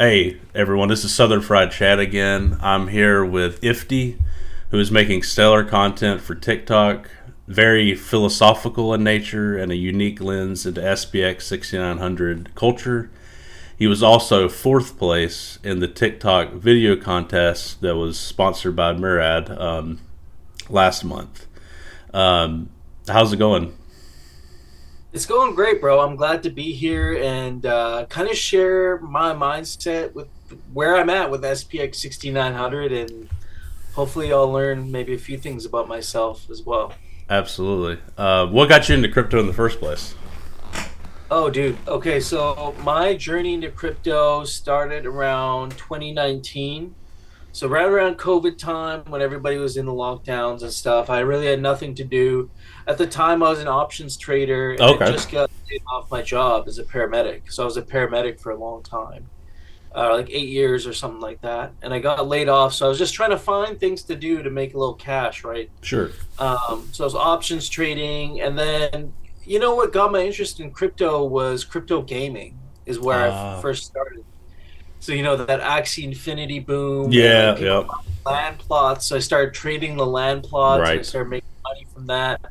Hey everyone, this is Southern Fried Chat again. I'm here with IFTY, who is making stellar content for TikTok, very philosophical in nature and a unique lens into SPX6900 culture. He was also fourth place in the TikTok video contest that was sponsored by Murad last month. How's it going? It's going great, bro. I'm glad to be here and kind of share my mindset with where I'm at with SPX 6900, and hopefully I'll learn maybe a few things about myself as well. Absolutely. What got you into crypto in the first place? Oh, dude. Okay, so my journey into crypto started around 2019. So right around COVID time when everybody was in the lockdowns and stuff, I really had nothing to do. At the time, I was an options trader and I Okay. just got laid off my job as a paramedic. So I was a paramedic for a long time, like 8 years or something like that. And I got laid off. So I was just trying to find things to do to make a little cash, right? Sure. So I was options trading. And then, what got my interest in crypto was crypto gaming, is where I Uh, first started. So that Axie Infinity boom and like yeah, people yep. land plots. So I started trading the land plots and I Right. started making money from that.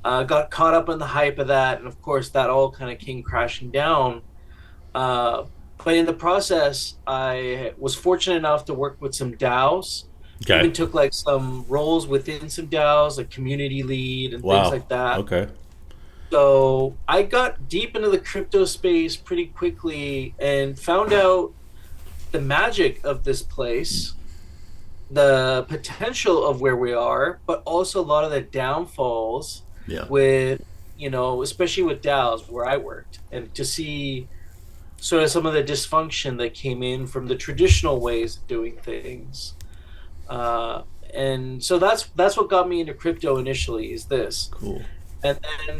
Got caught up in the hype of that, and of course that all kind of came crashing down. Uh, but in the process, I was fortunate enough to work with some DAOs. Okay. Even took like some roles within some DAOs, like community lead and things Wow. like that. Okay. So I got deep into the crypto space pretty quickly and found out the magic of this place, the potential of where we are, but also a lot of the downfalls Yeah. with, especially with DAOs where I worked, and to see sort of some of the dysfunction that came in from the traditional ways of doing things. Uh, and so that's what got me into crypto initially, is this. Cool. And then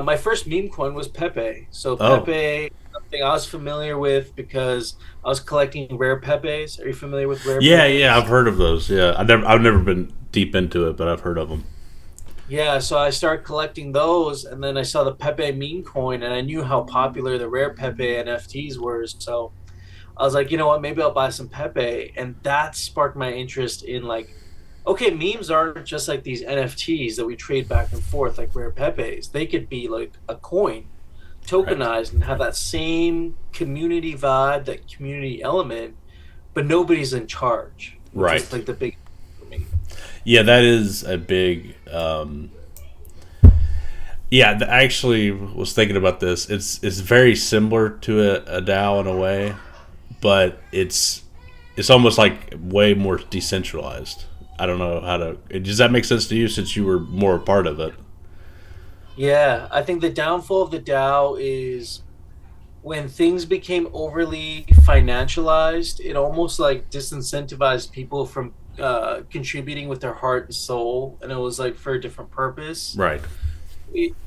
my first meme coin was Pepe. So Oh. Pepe, something I was familiar with because I was collecting rare Pepes. Are you familiar with rare Yeah, yeah, I've Pepes? heard of those. Yeah, I've never been deep into it, but I've heard of them. Yeah, so I started collecting those, and then I saw the Pepe meme coin, and I knew how popular the rare Pepe NFTs were. So I was like, you know what, maybe I'll buy some Pepe, and that sparked my interest in like, okay, memes aren't just like these NFTs that we trade back and forth like rare Pepes. They could be like a coin Right. tokenized and have that same community vibe, that community element, but nobody's in charge, which was Right. like the big for me. Yeah, that is a big. Yeah, I actually was thinking about this. It's very similar to a DAO in a way, but it's almost like way more decentralized. I don't know how to. Does that make sense to you since you were more a part of it? Yeah, I think the downfall of the DAO is when things became overly financialized, it almost like disincentivized people from contributing with their heart and soul, and it was like for a different purpose. Right.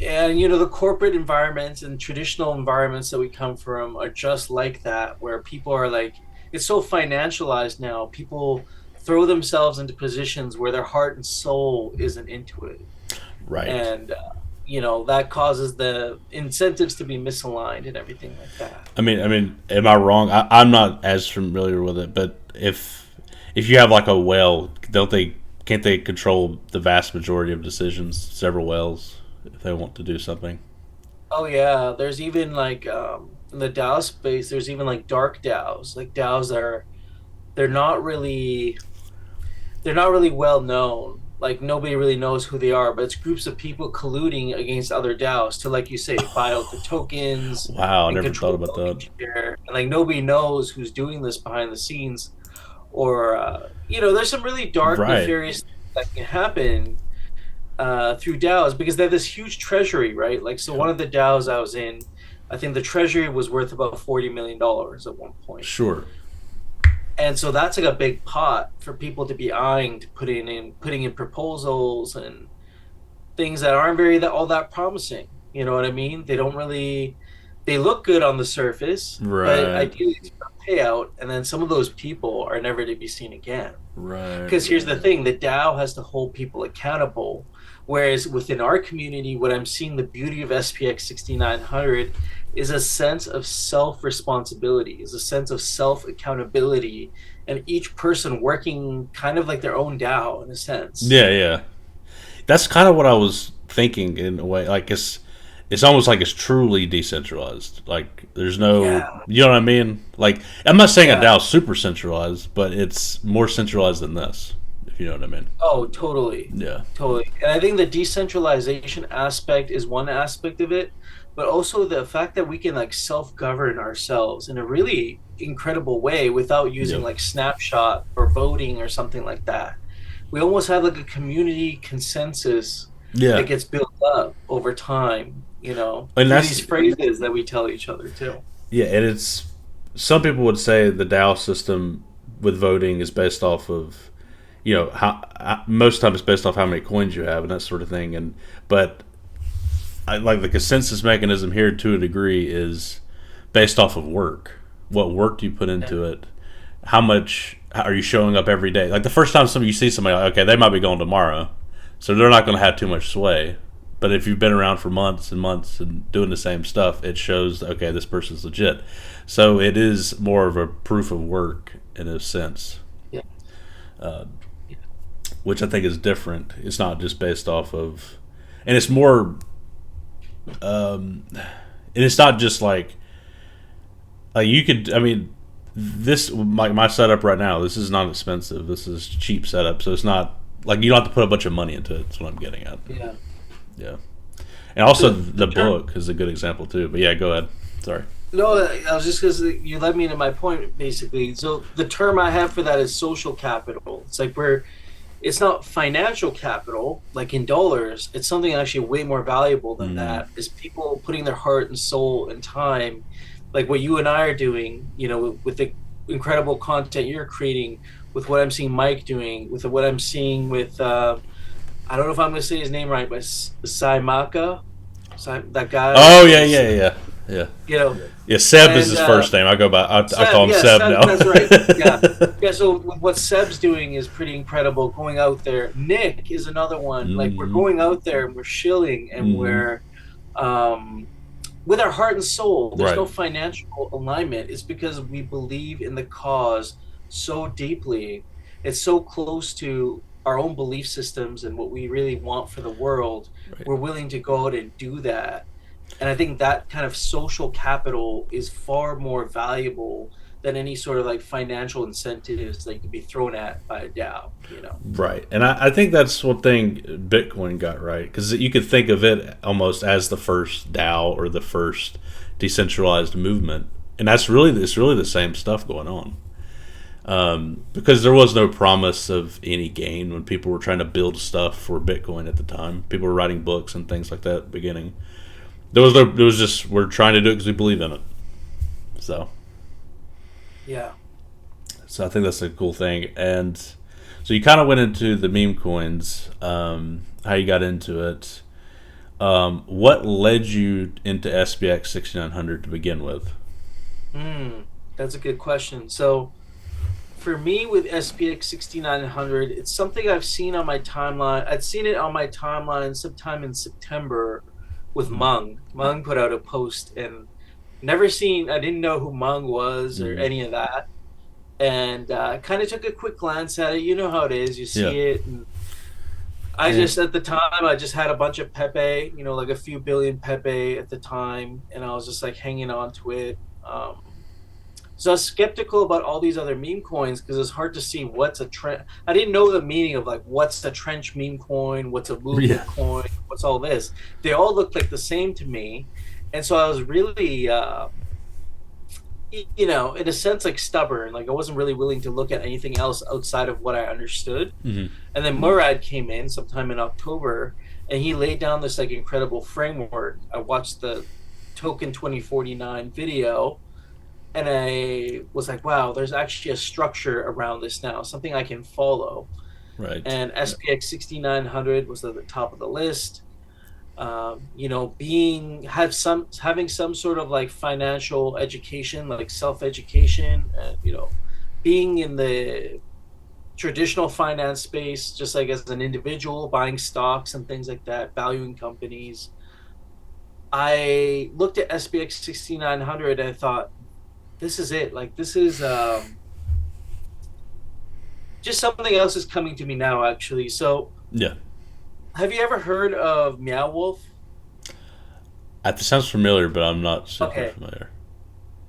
And the corporate environments and traditional environments that we come from are just like that, where people are like, it's so financialized now. People throw themselves into positions where their heart and soul isn't into it, Right. and that causes the incentives to be misaligned and everything like that. I mean, am I wrong? I'm not as familiar with it, but if you have like a whale, don't they? Can't they control the vast majority of decisions? Several whales, if they want to do something. Oh yeah, there's even like in the DAO space, there's even like dark DAOs, like DAOs that are they're not really they're not really well known. Like nobody really knows who they are, but it's groups of people colluding against other DAOs to, like you say, buy out the tokens Wow, I and never thought control about voting that. share. And like nobody knows who's doing this behind the scenes. Or there's some really dark, Right. nefarious things that can happen through DAOs because they have this huge treasury, right? Like, so Yep. one of the DAOs I was in, I think the treasury was worth about $40 million at one point. Sure. And so that's like a big pot for people to be eyeing, to putting in proposals and things that aren't very that all that promising. You know what I mean? They look good on the surface, but Right. ideally it's for a payout, and then some of those people are never to be seen again. Right. Because here's the Right. thing, the DAO has to hold people accountable, Whereas within our community, what I'm seeing the beauty of SPX 6900 is a sense of self responsibility, is a sense of self accountability, and each person working kind of like their own DAO in a sense. Yeah, yeah. That's kind of what I was thinking in a way. Like it's almost like it's truly decentralized. Like there's no, Yeah, you know what I mean? Like I'm not saying a yeah. DAO's super centralized, but it's more centralized than this. If you know what I mean? Oh, totally. Yeah. Totally. And I think the decentralization aspect is one aspect of it, but also the fact that we can like self-govern ourselves in a really incredible way without using Yep. like snapshot or voting or something like that. We almost have like a community consensus that Yeah. gets built up over time, And through that's these phrases that we tell each other too. yeah, and it's some people would say the DAO system with voting is based off of how most times it's based off how many coins you have and that sort of thing. And but I like the consensus mechanism here to a degree is based off of work. What work do you put Yeah. into it? How much are you showing up every day? Like the first time you see somebody, like, okay, they might be going tomorrow, so they're not going to have too much sway. But if you've been around for months and months and doing the same stuff, it shows okay, this person's legit. So it is more of a proof of work in a sense, Yeah. Yeah. which I think is different. It's not just based off of, and it's more, and it's not just like you could. I mean, this like my setup right now. This is not expensive. This is cheap setup, so it's not like you don't have to put a bunch of money into it. That's what I'm getting at. Yeah. Yeah, and also The the term book is a good example too. But yeah, go ahead. Sorry. No, I was just because you led me to my point basically. So the term I have for that is social capital. It's like it's not financial capital like in dollars. It's something actually way more valuable than Mm, that. Is people putting their heart and soul and time, like what you and I are doing. With the incredible content you're creating, with what I'm seeing Mike doing, with what I'm seeing with I don't know if I'm going to say his name right, but Saimaka, that guy oh yeah, is yeah, yeah, yeah. you know Yeah, Seb is and his first name. I go by. I Seb, call him yeah, Seb Seb, now. that's right. Yeah. Yeah, so what Seb's doing is pretty incredible going out there. Nick is another one. Like we're Mm-hmm. going out there and we're shilling and Mm-hmm. we're um with our heart and soul. There's Right. no financial alignment. It's because we believe in the cause so deeply. It's so close to our own belief systems and what we really want for the world. Right. We're willing to go out and do that. And I think that kind of social capital is far more valuable than any sort of like financial incentives that can be thrown at by a DAO. Right. And I think that's one thing Bitcoin got right because you could think of it almost as the first DAO or the first decentralized movement, and it's really the same stuff going on. Because there was no promise of any gain when people were trying to build stuff for Bitcoin at the time. People were writing books and things like that at the beginning. There was just we're trying to do it because we believe in it. So Yeah. so I think that's a cool thing. And so you kind of went into the meme coins, how you got into it. What led you into SPX 6900 to begin with? That's a good question. So for me with SPX 6900, it's something I've seen on my timeline. I'd seen it on my timeline sometime in September with Mm-hmm. Mung. Mung put out a post and I didn't know who Mung was or Mm-hmm. any of that. And kind of took a quick glance at it. You know how it is. You Yeah. see it. And I And just, at the time, I just had a bunch of Pepe, like a few billion Pepe at the time. And I was just like hanging on to it. So I was skeptical about all these other meme coins because it's hard to see what's a trend. I didn't know the meaning of like what's a trench meme coin, what's a yeah. movement coin, what's all this. They all looked like the same to me, and so I was really, in a sense, like stubborn. Like I wasn't really willing to look at anything else outside of what I understood. Mm-hmm. And then Murad came in sometime in October, and he laid down this like incredible framework. I watched the Token 2049 video and I was like, wow, there's actually a structure around this now, something I can follow. Right. And SPX 6900 was at the top of the list. Having some sort of like financial education, like self education, and being in the traditional finance space, just like as an individual, buying stocks and things like that, valuing companies. I looked at SPX 6900 and I thought, this is it. Like this is just something else is coming to me now, actually. So, Yeah. have you ever heard of Meow Wolf? That sounds familiar, but I'm not super Okay, familiar.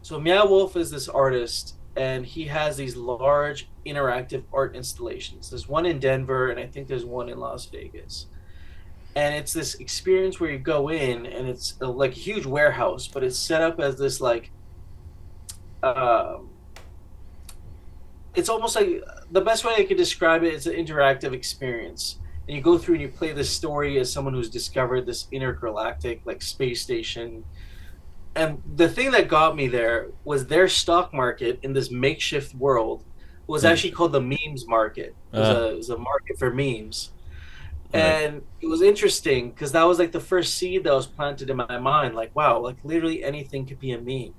so Meow Wolf is this artist, and he has these large interactive art installations. There's one in Denver, and I think there's one in Las Vegas. And it's this experience where you go in, and it's like a huge warehouse, but it's set up as this like um, it's almost like the best way I could describe it is an interactive experience. And you go through and you play this story as someone who's discovered this intergalactic like space station. And the thing that got me there was their stock market in this makeshift world was actually Interesting. called the memes market. It was a market for memes. Right. And it was interesting because that was like the first seed that was planted in my mind. Like, wow, like literally anything could be a meme,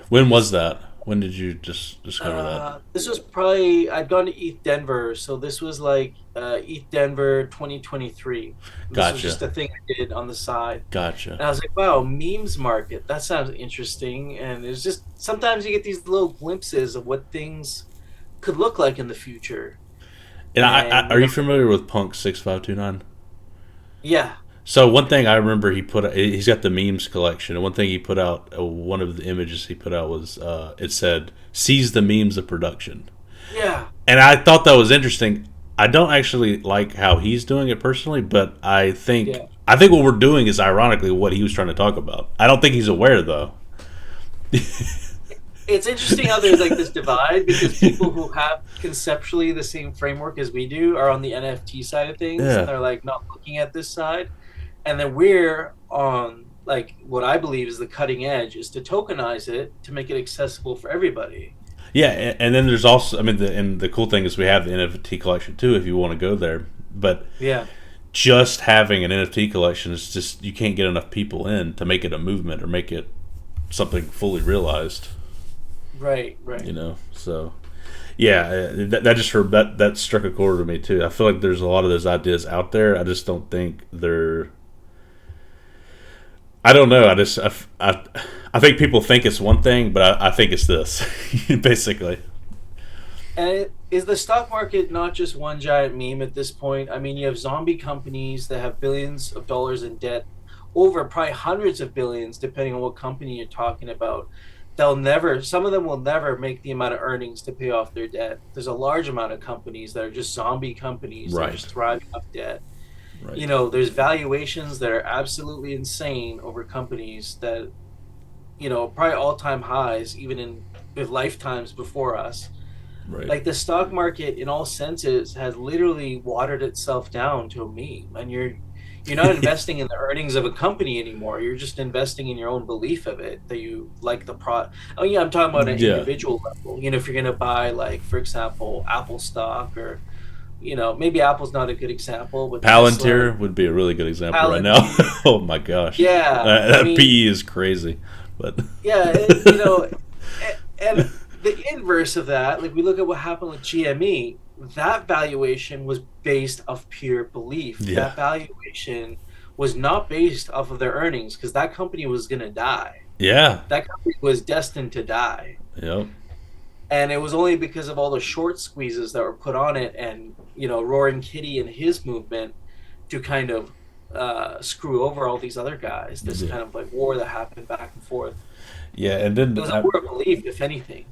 When was because that? When did you just discover that? this was probably I'd gone to ETH Denver, so this was like ETH Denver 2023. This was Gotcha. just a thing I did on the side, Gotcha. and I was like, "Wow, memes market. That sounds interesting." And it's just sometimes you get these little glimpses of what things could look like in the future, And and are you familiar with Punk 6529? yeah, So one thing I remember he's got the memes collection, and one thing he put out, one of the images he put out was it said "Seize the memes of production," yeah, and I thought that was interesting. I don't actually like how he's doing it personally, but yeah. I think what we're doing is ironically what he was trying to talk about. I don't think he's aware though. It's interesting how there's like this divide because people who have conceptually the same framework as we do are on the NFT side of things, and Yeah, they're like not looking at this side. And then we're on like what I believe is the cutting edge is to tokenize it to make it accessible for everybody. yeah, and then there's also, I mean, and the cool thing is we have the NFT collection too if you want to go there, but Yeah, just having an NFT collection is just you can't get enough people in to make it a movement or make it something fully realized. right, right. So yeah, that just that struck a chord with me too. I feel like there's a lot of those ideas out there. I just don't think they're. I don't know. I think people think it's one thing, but I think it's this, basically. And is the stock market not just one giant meme at this point? I mean, you have zombie companies that have billions of dollars in debt, over probably hundreds of billions, depending on what company you're talking about. Some of them will never make the amount of earnings to pay off their debt. There's a large amount of companies that are just zombie companies that are Right. just thriving off debt. Right. There's valuations that are absolutely insane over companies that, probably all time highs, even in with lifetimes before us. Right. Like the stock market in all senses has literally watered itself down to a meme, and you're not investing in the earnings of a company anymore. You're just investing in your own belief of it, that you like the product. Oh yeah, I'm talking about an Yeah. individual level. If you're going to buy, like, for example, Apple stock, or maybe Apple's not a good example, but Tesla, Palantir would be a really good example right now. Palantir. Oh my gosh, Yeah, I that mean, PE is crazy, but yeah, and the inverse of that, like we look at what happened with GME, that valuation was based off pure belief. yeah, That valuation was not based off of their earnings because that company was going to die. yeah, That company was destined to die. yep, And it was only because of all the short squeezes that were put on it, and, Roaring Kitty and his movement to kind of screw over all these other guys. This yeah, kind of like war that happened back and forth. yeah, and It then was a war of belief, if anything.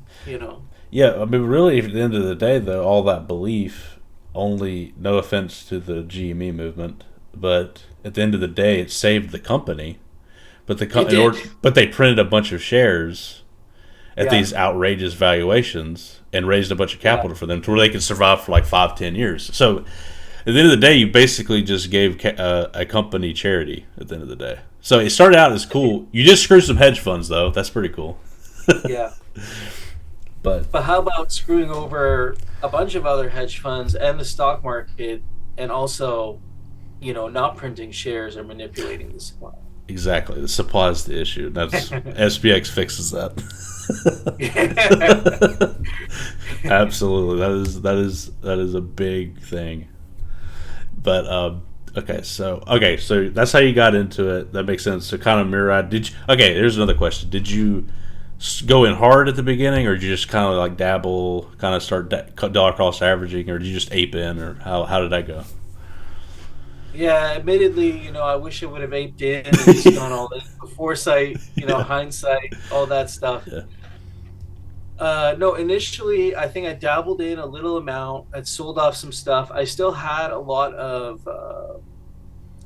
yeah, I mean, really, at the end of the day, though, all that belief only, no offense to the GME movement, but at the end of the day, it saved the company. But It did. but they printed a bunch of shares at Yeah. these outrageous valuations and raised a bunch of Yeah. capital for them to where they could survive for like 5, 10 years. So at the end of the day, you basically just gave a company charity at the end of the day. So it started out as cool. You just screwed some hedge funds, though. That's pretty cool. Yeah. But But how about screwing over a bunch of other hedge funds and the stock market, and also, not printing shares or manipulating the supply? exactly, the supply is the issue. That's SPX fixes that. Absolutely, that is a big thing. But okay, so that's how you got into it. That makes sense. So kind of Murad, did you? Okay, here's another question. Did you go in hard at the beginning, or did you just kind of like dabble, kind of start dollar cost averaging, or did you just ape in, or how did that go? Yeah, admittedly, I wish I would have aped in and just gone all in. Foresight, Yeah, hindsight, all that stuff. yeah, No, initially, I think I dabbled in a little amount. I'd sold off some stuff. I still had a lot of.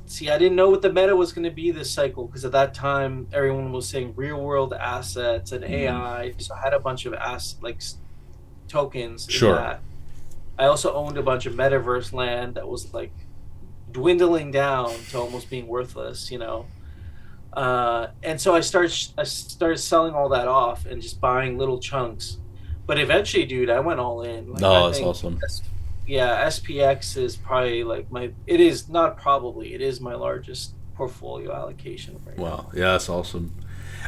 See, I didn't know what the meta was going to be this cycle because at that time everyone was saying real world assets and mm, AI. So I had a bunch of tokens in sure, that. I also owned a bunch of metaverse land that was like dwindling down to almost being worthless. And so I started selling all that off and just buying little chunks. But eventually, dude, I went all in. Like I no, that's think, awesome. yeah, SPX is probably like my. It is not probably. It is my largest portfolio allocation right now. Wow, yeah, that's awesome.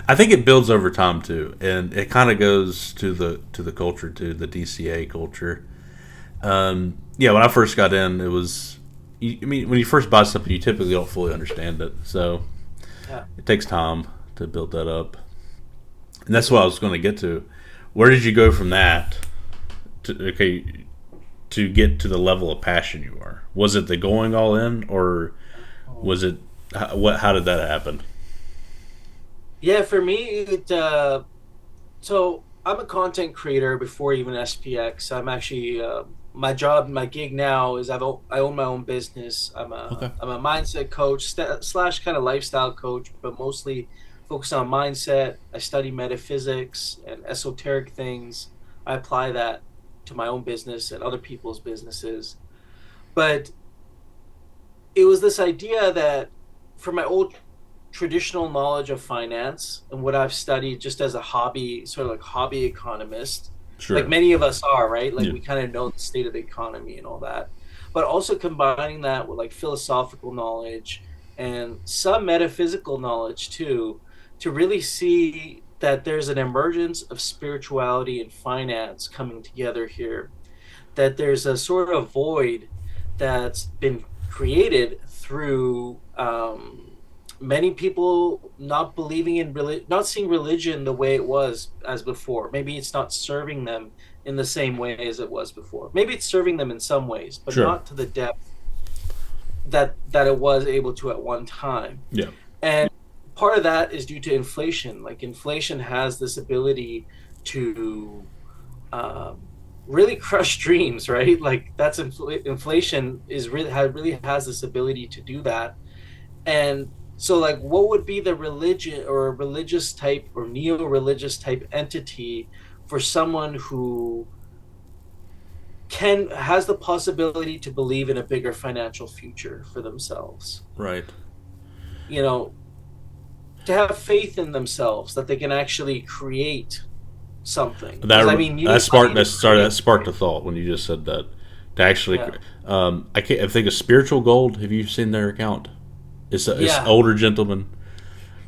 I think it builds over time too, and it kind of goes to the culture too, the DCA culture. Yeah, when I first got in, it was. I mean, when you first buy something, you typically don't fully understand it, so Yeah. it takes time to build that up. And that's what I was going to get to. Where did you go from that to get to the level of passion you are? Was it the going all in, or Oh. was it what? How did that happen? Yeah, for me, so I'm a content creator before even SPX. I'm actually my gig now is I own my own business. Okay, I'm a mindset coach slash kind of lifestyle coach, but mostly focused on mindset. I study metaphysics and esoteric things. I apply that to my own business and other people's businesses. But it was this idea that from my old traditional knowledge of finance and what I've studied just as a hobby, sort of like hobby economist, like sure. many of us are, right? Like Yeah, we kind of know the state of the economy and all that. But also combining that with like philosophical knowledge and some metaphysical knowledge too, to really see that there's an emergence of spirituality and finance coming together here, that there's a sort of void that's been created through many people not believing in not seeing religion the way it was as before. Maybe it's not serving them in the same way as it was before. Maybe it's serving them in some ways, but sure. not to the depth that it was able to at one time. Yeah, And part of that is due to inflation. Like inflation has this ability to um, really crush dreams, right? Like inflation is really has this ability to do that. And so, like, what would be the religion or religious type or neo-religious type entity for someone who can has the possibility to believe in a bigger financial future for themselves? right. You know, to have faith in themselves that they can actually create something. Because I That mean, you that need sparked money to that started create, that sparked right? a thought when you just said that. To actually, Yeah, I think of spiritual gold. Have you seen their account? It's yeah. older gentleman.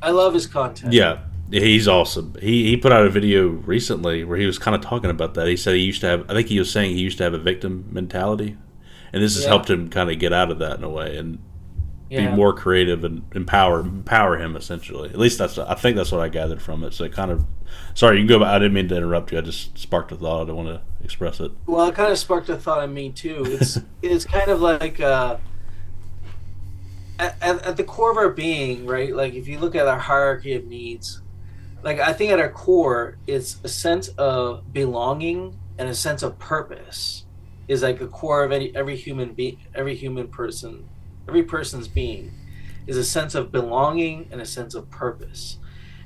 I love his content. Yeah, he's awesome. He put out a video recently where he was kind of talking about that. He said he used to have. I think he was saying he used to have a victim mentality, and this has Yeah, helped him kind of get out of that in a way and be yeah. more creative and empower him essentially. At least I think that's what I gathered from it. So it kind of. Sorry, you can go back. I didn't mean to interrupt you. I just sparked a thought. I don't want to express it. Well, it kind of sparked a thought in me too. It's kind of like at the core of our being, right? Like if you look at our hierarchy of needs, like I think at our core, it's a sense of belonging and a sense of purpose is like a core of every human being, every person's being is a sense of belonging and a sense of purpose.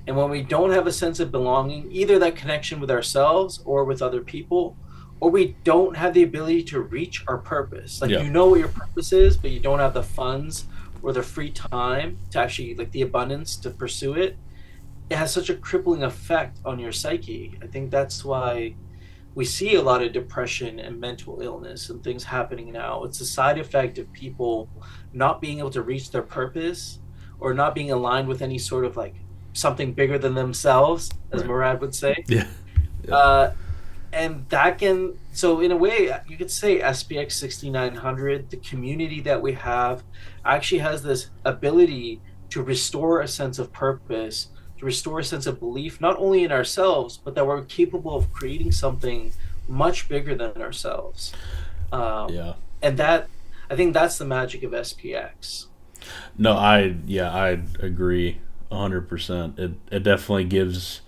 And when we don't have a sense of belonging, either that connection with ourselves or with other people, or we don't have the ability to reach our purpose. Like Yeah, you know what your purpose is, but you don't have the funds or the free time to actually like the abundance to pursue it. It has such a crippling effect on your psyche. I think that's why we see a lot of depression and mental illness and things happening now. It's a side effect of people not being able to reach their purpose or not being aligned with any sort of like something bigger than themselves, as right. Murad would say. Yeah, yeah, Uh, and that can, so in a way you could say SPX 6900, the community that we have actually has this ability to restore a sense of purpose, to restore a sense of belief, not only in ourselves, but that we're capable of creating something much bigger than ourselves. Yeah. And that, I think that's the magic of SPX. No, I agree 100%. It definitely gives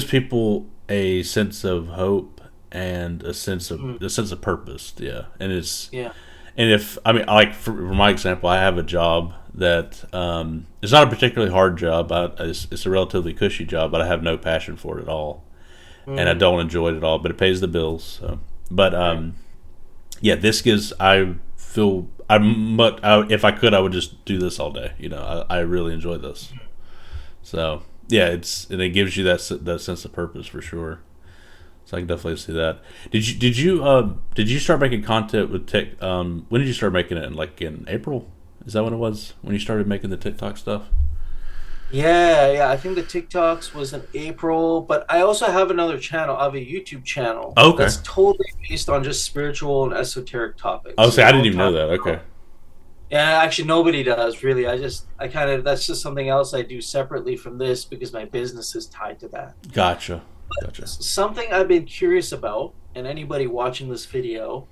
people a sense of hope and Mm, a sense of purpose. Yeah, and yeah. if I mean, like for my example, I have a job that it's not a particularly hard job. It's a relatively cushy job, but I have no passion for it at all, and I Mm, don't enjoy it at all. But it pays the bills. So, but right. yeah, this gives I feel if I could, I would just do this all day. I really enjoy this. So yeah, and it gives you that sense of purpose for sure. So I can definitely see that. Did you start making content with tech? When did you start making it? In April? Is that when it was? When you started making the TikTok stuff? Yeah, yeah. I think the TikToks was in April, but I also have another channel. I have a YouTube channel Oh, okay. that's totally based on just spiritual and esoteric I was topics. say I didn't even know that. Okay. Yeah, actually nobody does really. I kind of, that's just something else I do separately from this because my business is tied to that. Gotcha. Gotcha. Something I've been curious about, and anybody watching this video,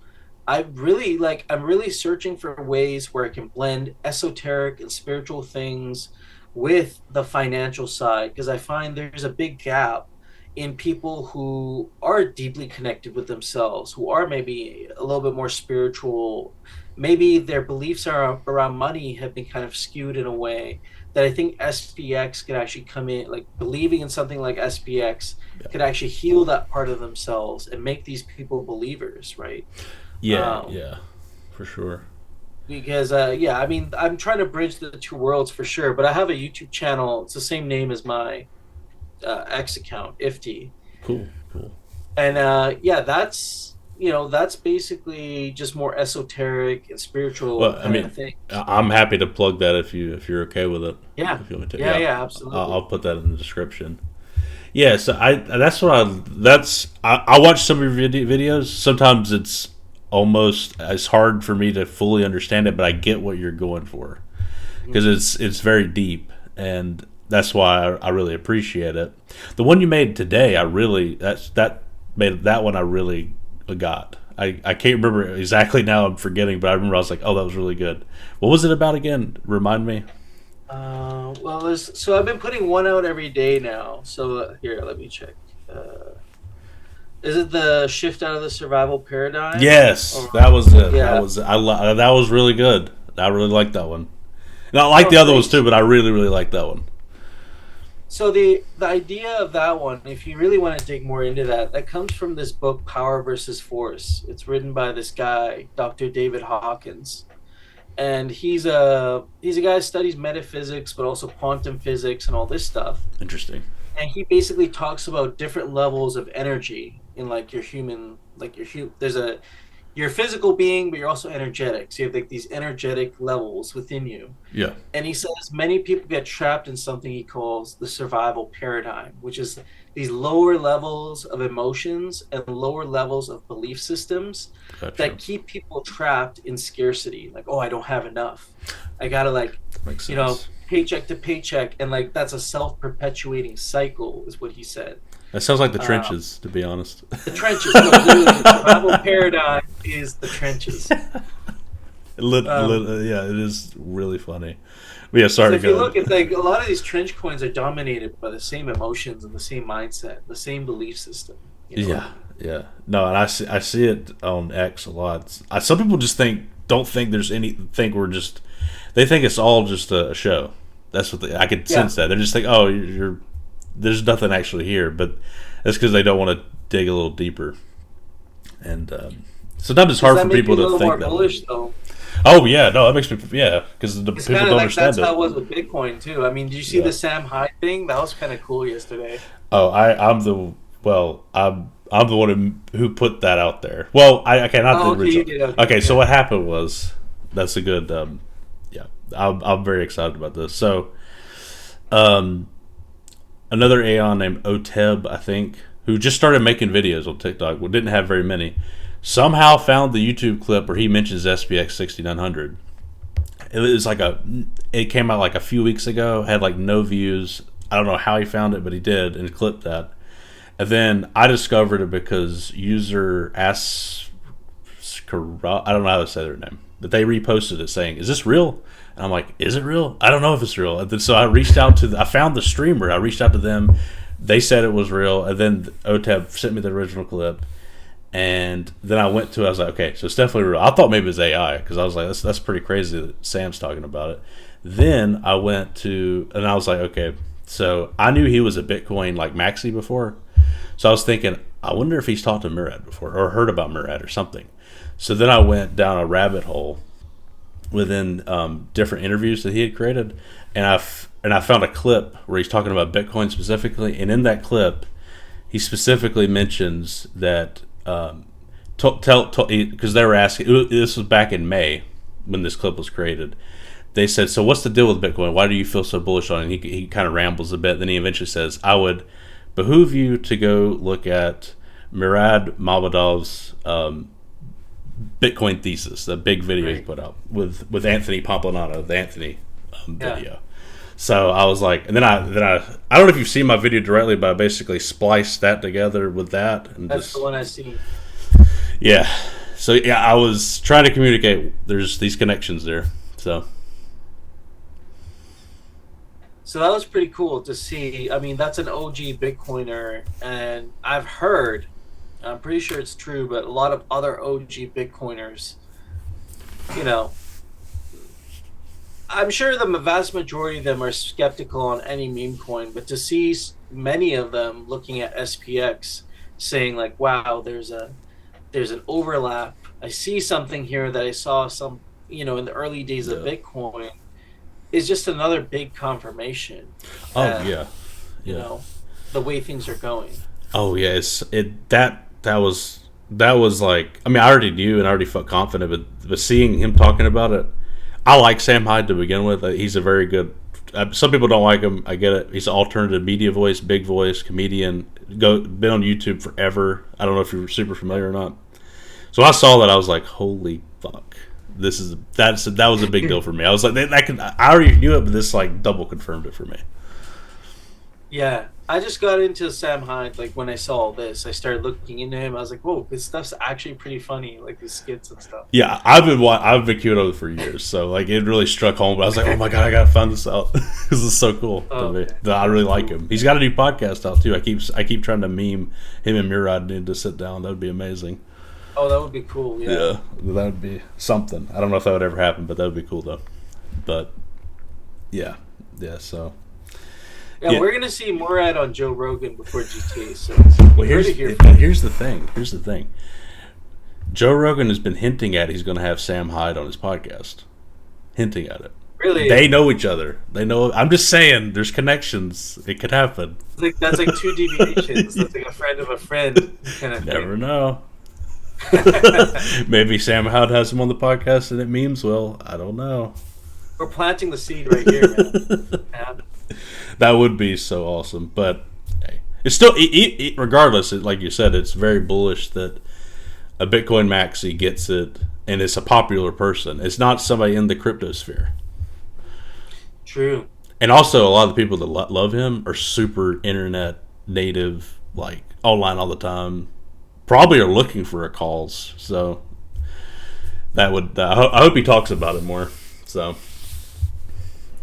I'm really searching for ways where I can blend esoteric and spiritual things with the financial side because I find there's a big gap in people who are deeply connected with themselves, who are maybe a little bit more spiritual. Maybe their beliefs are around money have been kind of skewed in a way that I think SPX could actually come in, like believing in something like SPX Yeah. could actually heal that part of themselves and make these people believers, right? Yeah. Um, Yeah. For sure. because yeah, I mean, I'm trying to bridge the two worlds for sure. But I have a YouTube channel. It's the same name as my X account, IFTY, Cool. Cool. and yeah, that's basically just more esoteric and spiritual Well, I kind of mean, things. I'm happy to plug that if you're okay with it. Yeah, If you want me to, yeah, yeah, yeah, I'll absolutely. put that in the description. Yeah, so I watch some of your videos. Sometimes it's hard for me to fully understand it, but I get what you're going for because Mhm. it's very deep, and that's why I really appreciate it. The one you made today, that made that one I really got. I can't remember exactly now. I'm forgetting, but I remember I was like, oh, that was really good. What was it about again? Remind me. Well, so I've been putting one out every day now. So here, let me check. Is it the shift out of the survival paradigm? Yes, Or that was it. That yeah. was that was really good. I really liked that one. And I like Oh, the other ones too, thanks. but I really like that one. So the idea of that one, if you really want to dig more into that, that comes from this book, Power versus Force. It's written by this guy, Dr. David Hawkins, and he's a guy who studies metaphysics, but also quantum physics and all this stuff. Interesting. And he basically talks about different levels of energy in like your human, there's a you're a physical being, but you're also energetic. So you have like these energetic levels within you. Yeah. And he says many people get trapped in something he calls the survival paradigm, which is these lower levels of emotions and lower levels of belief systems Gotcha. that keep people trapped in scarcity. Like, oh, I don't have enough. I gotta like, Makes sense. paycheck to paycheck, and like that's a self-perpetuating cycle, is what he said. That sounds like the Uh, trenches, to be honest. the trenches, no, literally, the survival paradigm is the trenches. Um, Yeah, it is really funny. But yeah, So sorry, if you go look, it's ahead. like a lot of these trench coins are dominated by the same emotions and the same mindset, the same belief system. Yeah, yeah. No, and I see it on X a lot. Some people just don't think there's think we're just they think it's all just a show. That's what I could Yeah. sense that they're just think, oh, you're there's nothing actually here, but that's because they don't want to dig a little deeper. And sometimes it's Does hard that for make you people a to little more think that way. bullish though? Oh yeah, no, that makes me yeah, because the It's people kind of don't like that's understand how it. it was with Bitcoin too. I mean, did you see Yeah. the Sam Hyde thing? That was kind of cool yesterday. Oh, I'm the one who put that out there. Well, okay, not the Oh, okay, you original. did. Okay, Okay, so yeah. what happened was that's a good yeah. I'm very excited about this. So um another Aeon named Oteb, I think, who just started making videos on TikTok, well, didn't have very many, somehow found the YouTube clip where he mentions SPX6900. It was like it came out like a few weeks ago, had like no views. I don't know how he found it, but he did and clipped that. And then I discovered it because user asks, I don't know how to say their name, but they reposted it saying, "Is this real?" And I'm like, "Is it real? I don't know if it's real." And then, so I reached out I found the streamer. I reached out to them. They said it was real, and then OTEB sent me the original clip. And then I went to it, I was like, okay, so it's definitely real. I thought maybe it was AI, because I was like, that's pretty crazy that Sam's talking about it. Then I went to, and I was like, okay, so I knew he was a Bitcoin like maxi before. So I was thinking, I wonder if he's talked to Murad before, or heard about Murad or something. So then I went down a rabbit hole within different interviews that he had created, and I found a clip where he's talking about Bitcoin specifically, and in that clip, he specifically mentions that because they were asking, this was back in May when this clip was created. They said, "So what's the deal with Bitcoin? Why do you feel so bullish on it?" And he kind of rambles a bit. Then he eventually says, "I would behoove you to go look at Murad Mammadov's Bitcoin thesis, the big video he put out with Anthony Pomplanato, the Anthony video." So I was like, and then I don't know if you've seen my video directly, but I basically spliced that together with that. And that's the one I seen. Yeah. So yeah, I was trying to communicate. There's these connections there. So that was pretty cool to see. I mean, that's an OG Bitcoiner, and I've heard, I'm pretty sure it's true, but a lot of other OG Bitcoiners, you know, I'm sure the vast majority of them are skeptical on any meme coin, but to see many of them looking at SPX saying like, wow, there's an overlap. I see something here that I saw in the early days of Bitcoin, is just another big confirmation. Yeah. You know, the way things are going. Oh yeah, that was like, I mean, I already knew and I already felt confident, but seeing him talking about it, I like Sam Hyde to begin with. He's a very good. Some people don't like him. I get it. He's an alternative media voice, big voice, comedian. Been on YouTube forever. I don't know if you're super familiar or not. So I saw that, I was like, holy fuck, that was a big deal for me. I was like, I already knew it, but this like double confirmed it for me. Yeah, I just got into Sam Hyde, like when I saw all this, I started looking into him. I was like, whoa, this stuff's actually pretty funny, like these skits and stuff. Yeah, I've been queued over for years, so like it really struck home. But I was like, oh my god, I gotta find this out. This is so cool to me. I really like him. He's got a new podcast out too. I keep trying to meme him and Murad need to sit down. That would be amazing. Oh, that would be cool. Yeah, that would be something. I don't know if that would ever happen, but that would be cool though. But yeah. So. Yeah, we're gonna see Murad on Joe Rogan before GTA. So here's the thing. Joe Rogan has been hinting at he's going to have Sam Hyde on his podcast. Hinting at it. Really? They know each other. They know. I'm just saying, there's connections. It could happen. That's like two deviations. That's like a friend of a friend kind of thing. Never know. Maybe Sam Hyde has him on the podcast and it memes well. I don't know. We're planting the seed right here, man. That would be so awesome, but hey, it's still regardless. Like you said, it's very bullish that a Bitcoin maxi gets it, and it's a popular person. It's not somebody in the crypto sphere. True. And also, a lot of the people that love him are super internet native, like online all the time. Probably are looking for a cause. So that would. I hope he talks about it more. So.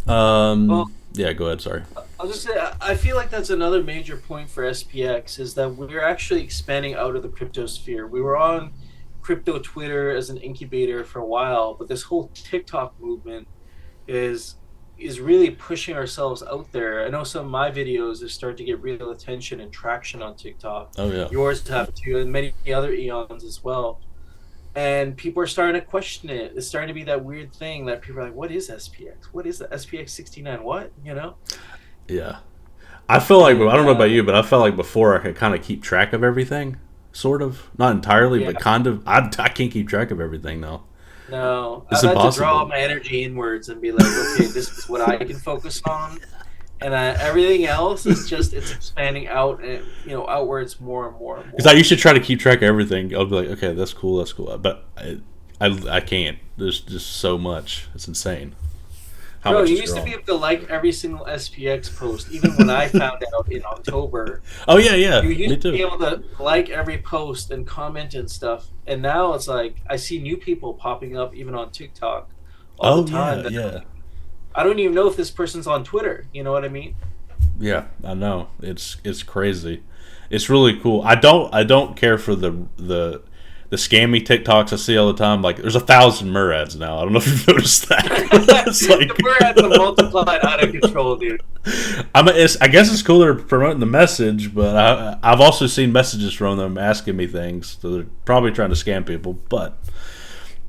Well, yeah, go ahead. Sorry. I'll just say, I feel like that's another major point for SPX, is that we're actually expanding out of the crypto sphere. We were on crypto Twitter as an incubator for a while, but this whole TikTok movement is really pushing ourselves out there. I know some of my videos have started to get real attention and traction on TikTok. Oh yeah. Yours have too, and many other eons as well. And people are starting to question it. It's starting to be that weird thing that people are like, what is SPX? What is the SPX69? What? You know? Yeah. I feel like, I don't know about you, but I felt like before I could kind of keep track of everything, sort of. Not entirely, but kind of. I can't keep track of everything now. No. It's I've impossible. had to draw my energy inwards and be like, okay, this is what I can focus on. and everything else is just it's expanding out and outwards more and more and Because more. I used to try to keep track of everything. I'll be like, okay, that's cool, but I can't. There's just so much. It's insane. How Bro, much you is used to wrong? be able to like every single SPX post, even when I found out in October. Oh yeah, You me used to be too. able to like every post and comment and stuff, and now it's like I see new people popping up even on TikTok all the Oh time. yeah, That yeah, I don't even know if this person's on Twitter. You know what I mean? yeah. I know it's crazy. It's really cool. I don't care for the scammy TikToks I see all the time. Like, there's 1,000 Murads now. I don't know if you've noticed that. It's The Murad have multiplied out of control, dude. I guess it's cool they're promoting the message, but I've also seen messages from them asking me things. So they're probably trying to scam people. But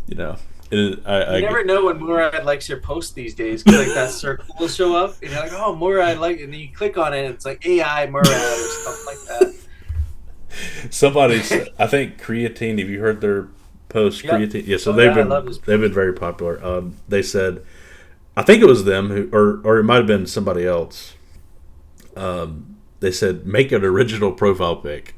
you know, You never know when Murad likes your post these days because like that circle will show up and you're like, oh, Murad like, and then you click on it, and it's like AI Murad or stuff like that. somebody's. I think creatine. Have you heard their post Yep. creatine? Yeah. So Oh yeah, I love this they've been post. very popular. They said, I think it was them who, or it might have been somebody else. They said, make an original profile pic.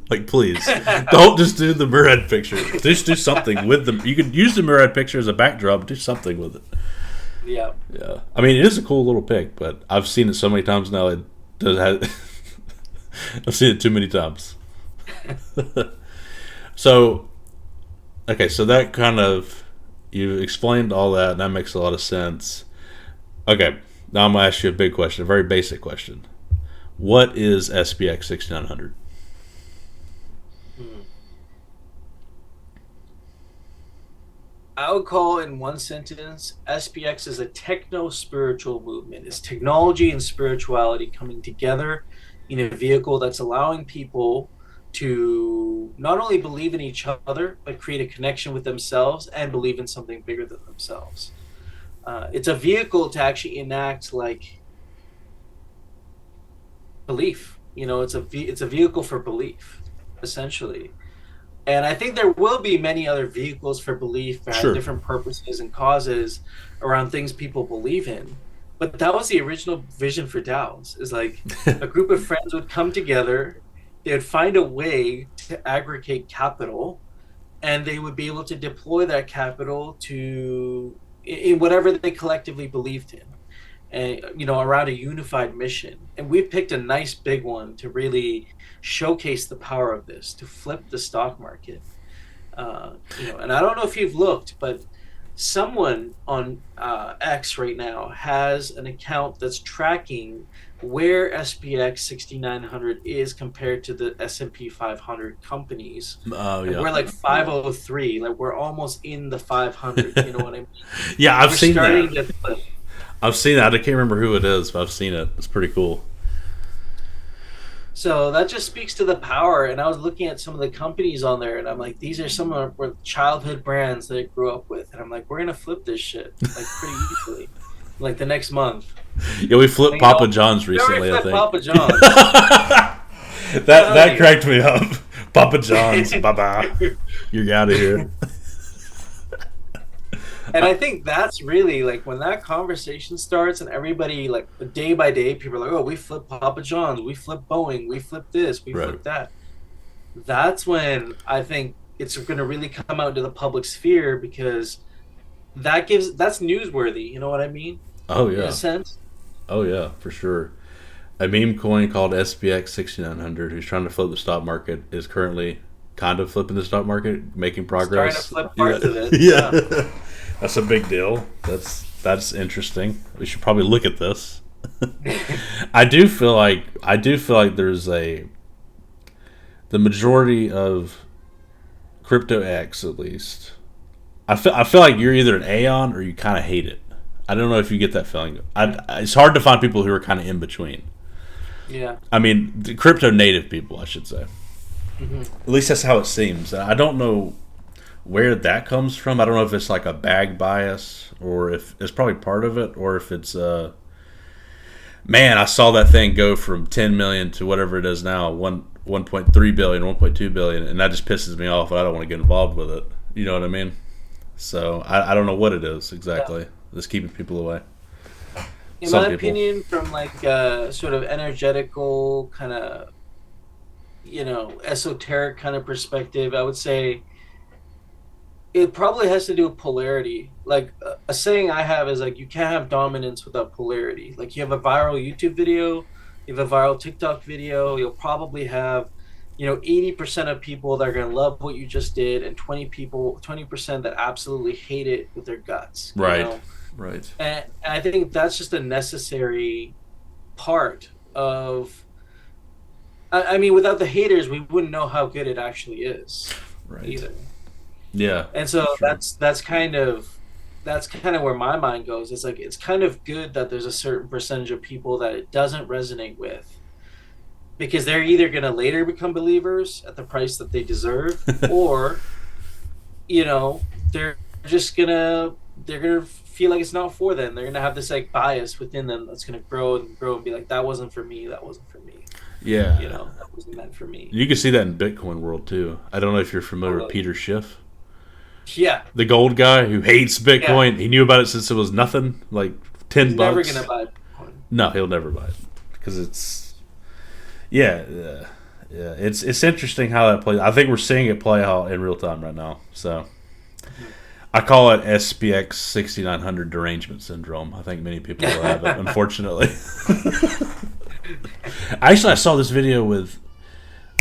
Like, please, don't just do the Murad picture. Just do something with them. You could use the Murad picture as a backdrop. Do something with it. Yeah. Yeah, I mean, it is a cool little pic, but I've seen it so many times now. It does have. I've seen it too many times. So, okay, so that kind of, you explained all that, and that makes a lot of sense. Okay, now I'm gonna ask you a big question, a very basic question. What is SPX 6900? Hmm. I would call in one sentence, SPX is a techno-spiritual movement. It's technology and spirituality coming together in a vehicle that's allowing people to not only believe in each other, but create a connection with themselves and believe in something bigger than themselves. It's a vehicle to actually enact like belief. It's a vehicle for belief, essentially. And I think there will be many other vehicles for belief that have Sure. different purposes and causes around things people believe in. But that was the original vision for DAOs, is like a group of friends would come together, they would find a way to aggregate capital, and they would be able to deploy that capital to in whatever they collectively believed in. And around a unified mission. And we picked a nice big one to really showcase the power of this, to flip the stock market. And I don't know if you've looked, but someone on X right now has an account that's tracking where SPX 6900 is compared to the S&P 500 companies. Oh And yeah, we're like 503, like we're almost in the 500. You know what I mean? yeah. I've We're seen that. starting to flip. I've seen that. I can't remember who it is, but I've seen it. It's pretty cool. So that just speaks to the power. And I was looking at some of the companies on there, and I'm like, these are some of our childhood brands that I grew up with. And I'm like, we're gonna flip this shit like pretty easily, like the next month. Yeah, we flipped And, Papa John's we already recently. I flipped think Papa John's. that Hell that yeah. cracked me up. Papa John's, bye bye. You're out of here. And I think that's really like when that conversation starts, and everybody like day by day, people are like, oh, we flip Papa John's, we flip Boeing, we flip this, we Right. flip that. That's when I think it's going to really come out into the public sphere, because that's newsworthy. You know what I mean? Oh In a yeah. sense. Oh yeah, for sure. A meme coin called SPX 6900, who's trying to flip the stock market, is currently kind of flipping the stock market, making Starting to progress. flip Yeah, parts of it. Yeah. yeah. That's a big deal. That's interesting. We should probably look at this. I do feel like there's the majority of crypto X, at least. I feel like you're either an Aeon or you kind of hate it. I don't know if you get that feeling. It's hard to find people who are kind of in between. Yeah. I mean, the crypto native people, I should say. Hmm. At least that's how it seems. I don't know where that comes from. I don't know if it's like a bag bias, or if it's probably part of it, or if it's man, I saw that thing go from 10 million to whatever it is now, 1.3 billion, 1.2 billion, and that just pisses me off. I don't want to get involved with it. You know what I mean? So I don't know what it is Yeah. exactly that's keeping people away. In some my people. opinion, from like sort of energetical kind of, esoteric kind of perspective, I would say it probably has to do with polarity. Like a saying I have is like you can't have dominance without polarity. Like you have a viral YouTube video, you have a viral TikTok video, you'll probably have 80% of people that are going to love what you just did, and 20% that absolutely hate it with their guts, Right. Right. and I think that's just a necessary part of. I mean, without the haters, we wouldn't know how good it actually is, Right. either. Yeah. And so Sure. that's kind of where my mind goes. It's like it's kind of good that there's a certain percentage of people that it doesn't resonate with, because they're either going to later become believers at the price that they deserve, or they're just they're gonna feel like it's not for them. They're gonna have this like bias within them that's gonna grow and grow and be like, that wasn't for me, that wasn't for me, Yeah. that wasn't meant for me. You can see that in Bitcoin world too. I don't know if you're familiar with Totally. Peter Schiff, Yeah. the gold guy who hates Yeah. Bitcoin. He knew about it since it was nothing, like He's ten never bucks. gonna buy Bitcoin. No, he'll never buy it because it's yeah. It's interesting how that plays. I think we're seeing it play out in real time right now. So I call it SPX6900 derangement syndrome. I think many people will have it, unfortunately. Actually, I saw this video with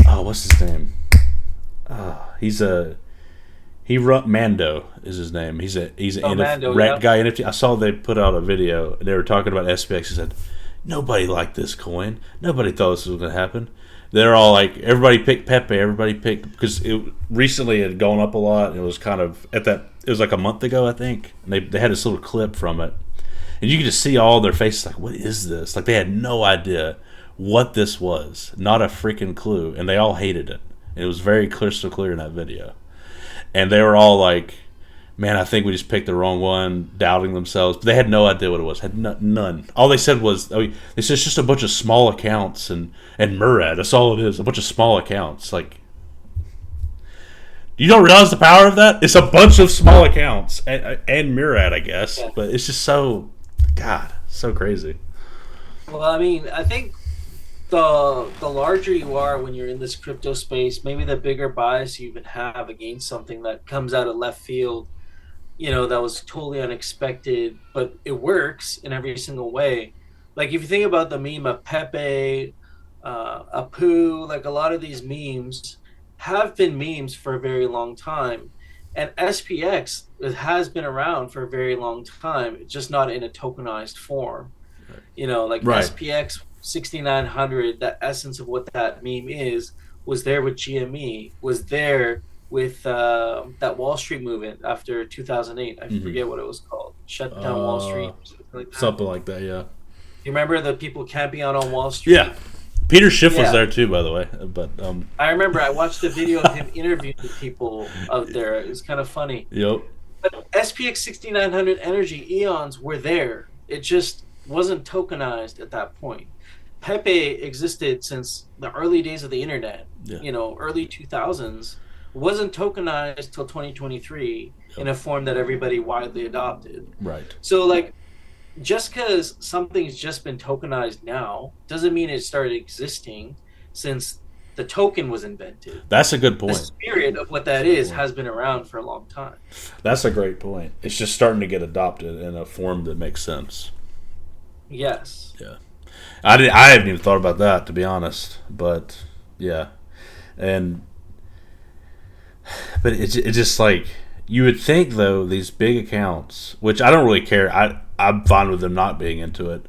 what's his name? Mando is his name. He's an Mando, rat yeah. guy NFT. I saw they put out a video and they were talking about SPX. He said nobody liked this coin. Nobody thought this was going to happen. They're all like, everybody picked Pepe. Everybody picked, because it recently had gone up a lot. And it was kind of at that. It was like a month ago, I think. And they had this little clip from it, and you could just see all their faces like, what is this? Like they had no idea what this was. Not a freaking clue. And they all hated it. And it was very crystal clear in that video. And they were all like, man, I think we just picked the wrong one, doubting themselves. But they had no idea what it was. Had none. All they said was, they said it's just a bunch of small accounts and Murad. That's all it is. A bunch of small accounts. Like, you don't realize the power of that? It's a bunch of small accounts and Murad, I guess. Yeah. But it's just so, God, so crazy. Well, I mean, I think the larger you are when you're in this crypto space, maybe the bigger bias you even have against something that comes out of left field, that was totally unexpected, but it works in every single way. Like if you think about the meme of Pepe, Apu, like a lot of these memes have been memes for a very long time. And SPX has been around for a very long time, just not in a tokenized form. Like Right. SPX 6900, that essence of what that meme is, was there with GME, was there with that Wall Street movement after 2008. I forget what it was called. Shut down Wall Street. Something like that, yeah. You remember the people camping out on Wall Street? Yeah. Peter Schiff was Yeah. there too, by the way. But I remember I watched a video of him interviewing people out there. It was kind of funny. yep. But SPX 6900 energy eons were there. It just wasn't tokenized at that point. Pepe existed since the early days of the internet, Yeah. early 2000s, wasn't tokenized till 2023 in a form that everybody widely adopted. Right. So, like, just because something's just been tokenized now doesn't mean it started existing since the token was invented. That's a good The point. spirit of what that is has been around for a long time. That's a great point. It's just starting to get adopted in a form that makes sense. Yes. Yeah. I haven't even thought about that, to be honest. But yeah. But it's just like, you would think though, these big accounts, which I don't really care. I'm fine with them not being into it.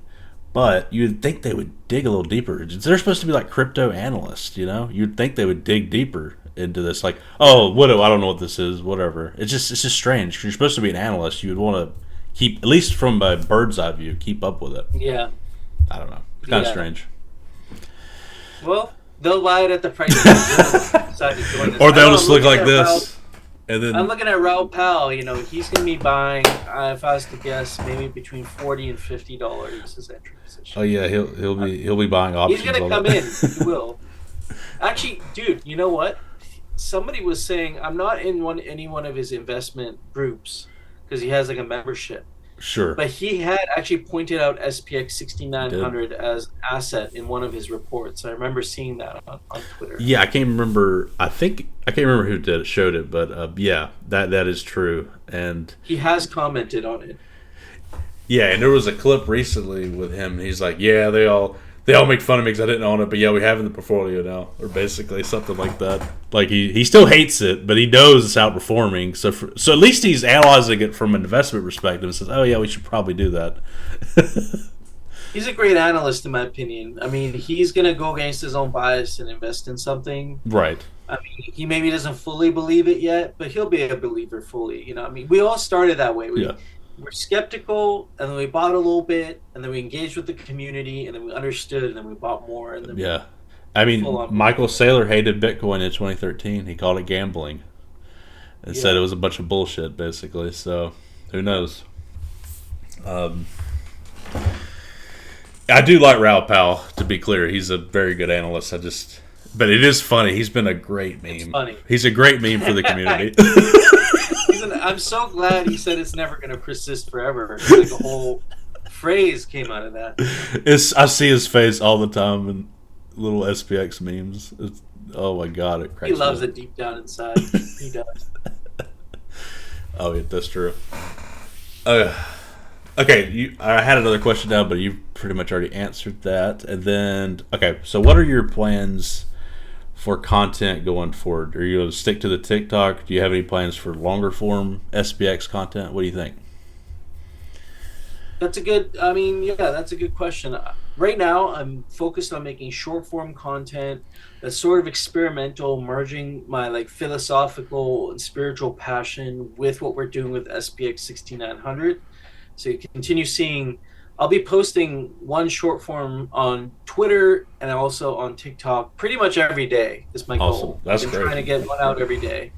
But you'd think they would dig a little deeper. They're supposed to be like crypto analysts, You'd think they would dig deeper into this. Like, oh, I don't know what this is, whatever. It's just strange. 'Cause you're supposed to be an analyst. You would want to keep, at least from a bird's eye view, keep up with it. Yeah. I don't know. It's kind of Yeah. strange. Well, they'll buy it at the price they decide to join this. Or they'll I know, just I'm look looking like at this. And then I'm looking at Raoul Pal. He's going to be buying, if I was to guess, maybe between $40 and $50 his entry position. oh yeah, he'll be buying options. He's going to on come it. in. He will. Actually, dude, you know what? Somebody was saying, I'm not in any one of his investment groups because he has like a membership. Sure. But he had actually pointed out SPX He did. 6900 as asset in one of his reports. I remember seeing that on Twitter. Yeah, I can't remember. I can't remember who did it, showed it, but yeah, that is true. And He has commented on it. yeah, and there was a clip recently with him. He's like, "Yeah, they all make fun of me because I didn't own it, but yeah, we have it in the portfolio now," or basically something like that. Like he still hates it, but he knows it's outperforming. So at least he's analyzing it from an investment perspective and says, "Oh yeah, we should probably do that." He's a great analyst, in my opinion. I mean, he's going to go against his own bias and invest in something. Right. I mean, he maybe doesn't fully believe it yet, but he'll be a believer fully. I mean, we all started that way. Yeah. We're skeptical, and then we bought a little bit, and then we engaged with the community, and then we understood, and then we bought more, and then Yeah. I full mean, on. Michael Saylor hated Bitcoin in 2013. He called it gambling and said Yeah. it was a bunch of bullshit, basically. So who knows? Um, I do like Raoul Pal, to be clear. He's a very good analyst. But it is funny. He's been a great It's meme. funny. He's a great meme for the community. I'm so glad he said it's never going to persist forever. It's like a whole phrase came out of that. I see his face all the time in little SPX memes. Oh my god, it cracks He loves me up. it deep down inside. He does. Oh yeah, that's true. Uh, okay, I had another question now, but you pretty much already answered that. And then, okay, so what are your plans for content going forward? Are you going to stick to the TikTok? Do you have any plans for longer form SPX content? What do you think? I mean, yeah, that's a good question. Right now, I'm focused on making short form content that's sort of experimental, merging my like philosophical and spiritual passion with what we're doing with SPX 6900. So you continue seeing, I'll be posting one short form on Twitter and also on TikTok pretty much every day is my Awesome. goal. I've That's been great. trying to get one out every day.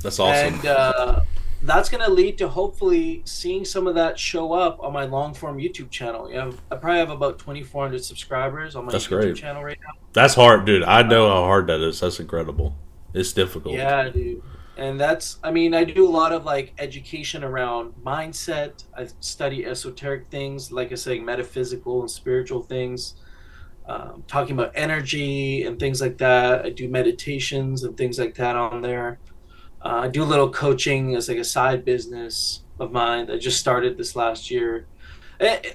That's awesome. And that's going to lead to hopefully seeing some of that show up on my long form YouTube channel. I probably have about 2,400 subscribers on my That's YouTube great. channel right now. That's hard, dude. I know how hard that is. That's incredible. It's difficult. Yeah, dude. And I mean, I do a lot of like education around mindset. I study esoteric things, like I say, metaphysical and spiritual things, talking about energy and things like that. I do meditations and things like that on there. I do a little coaching as like a side business of mine. I just started this last year.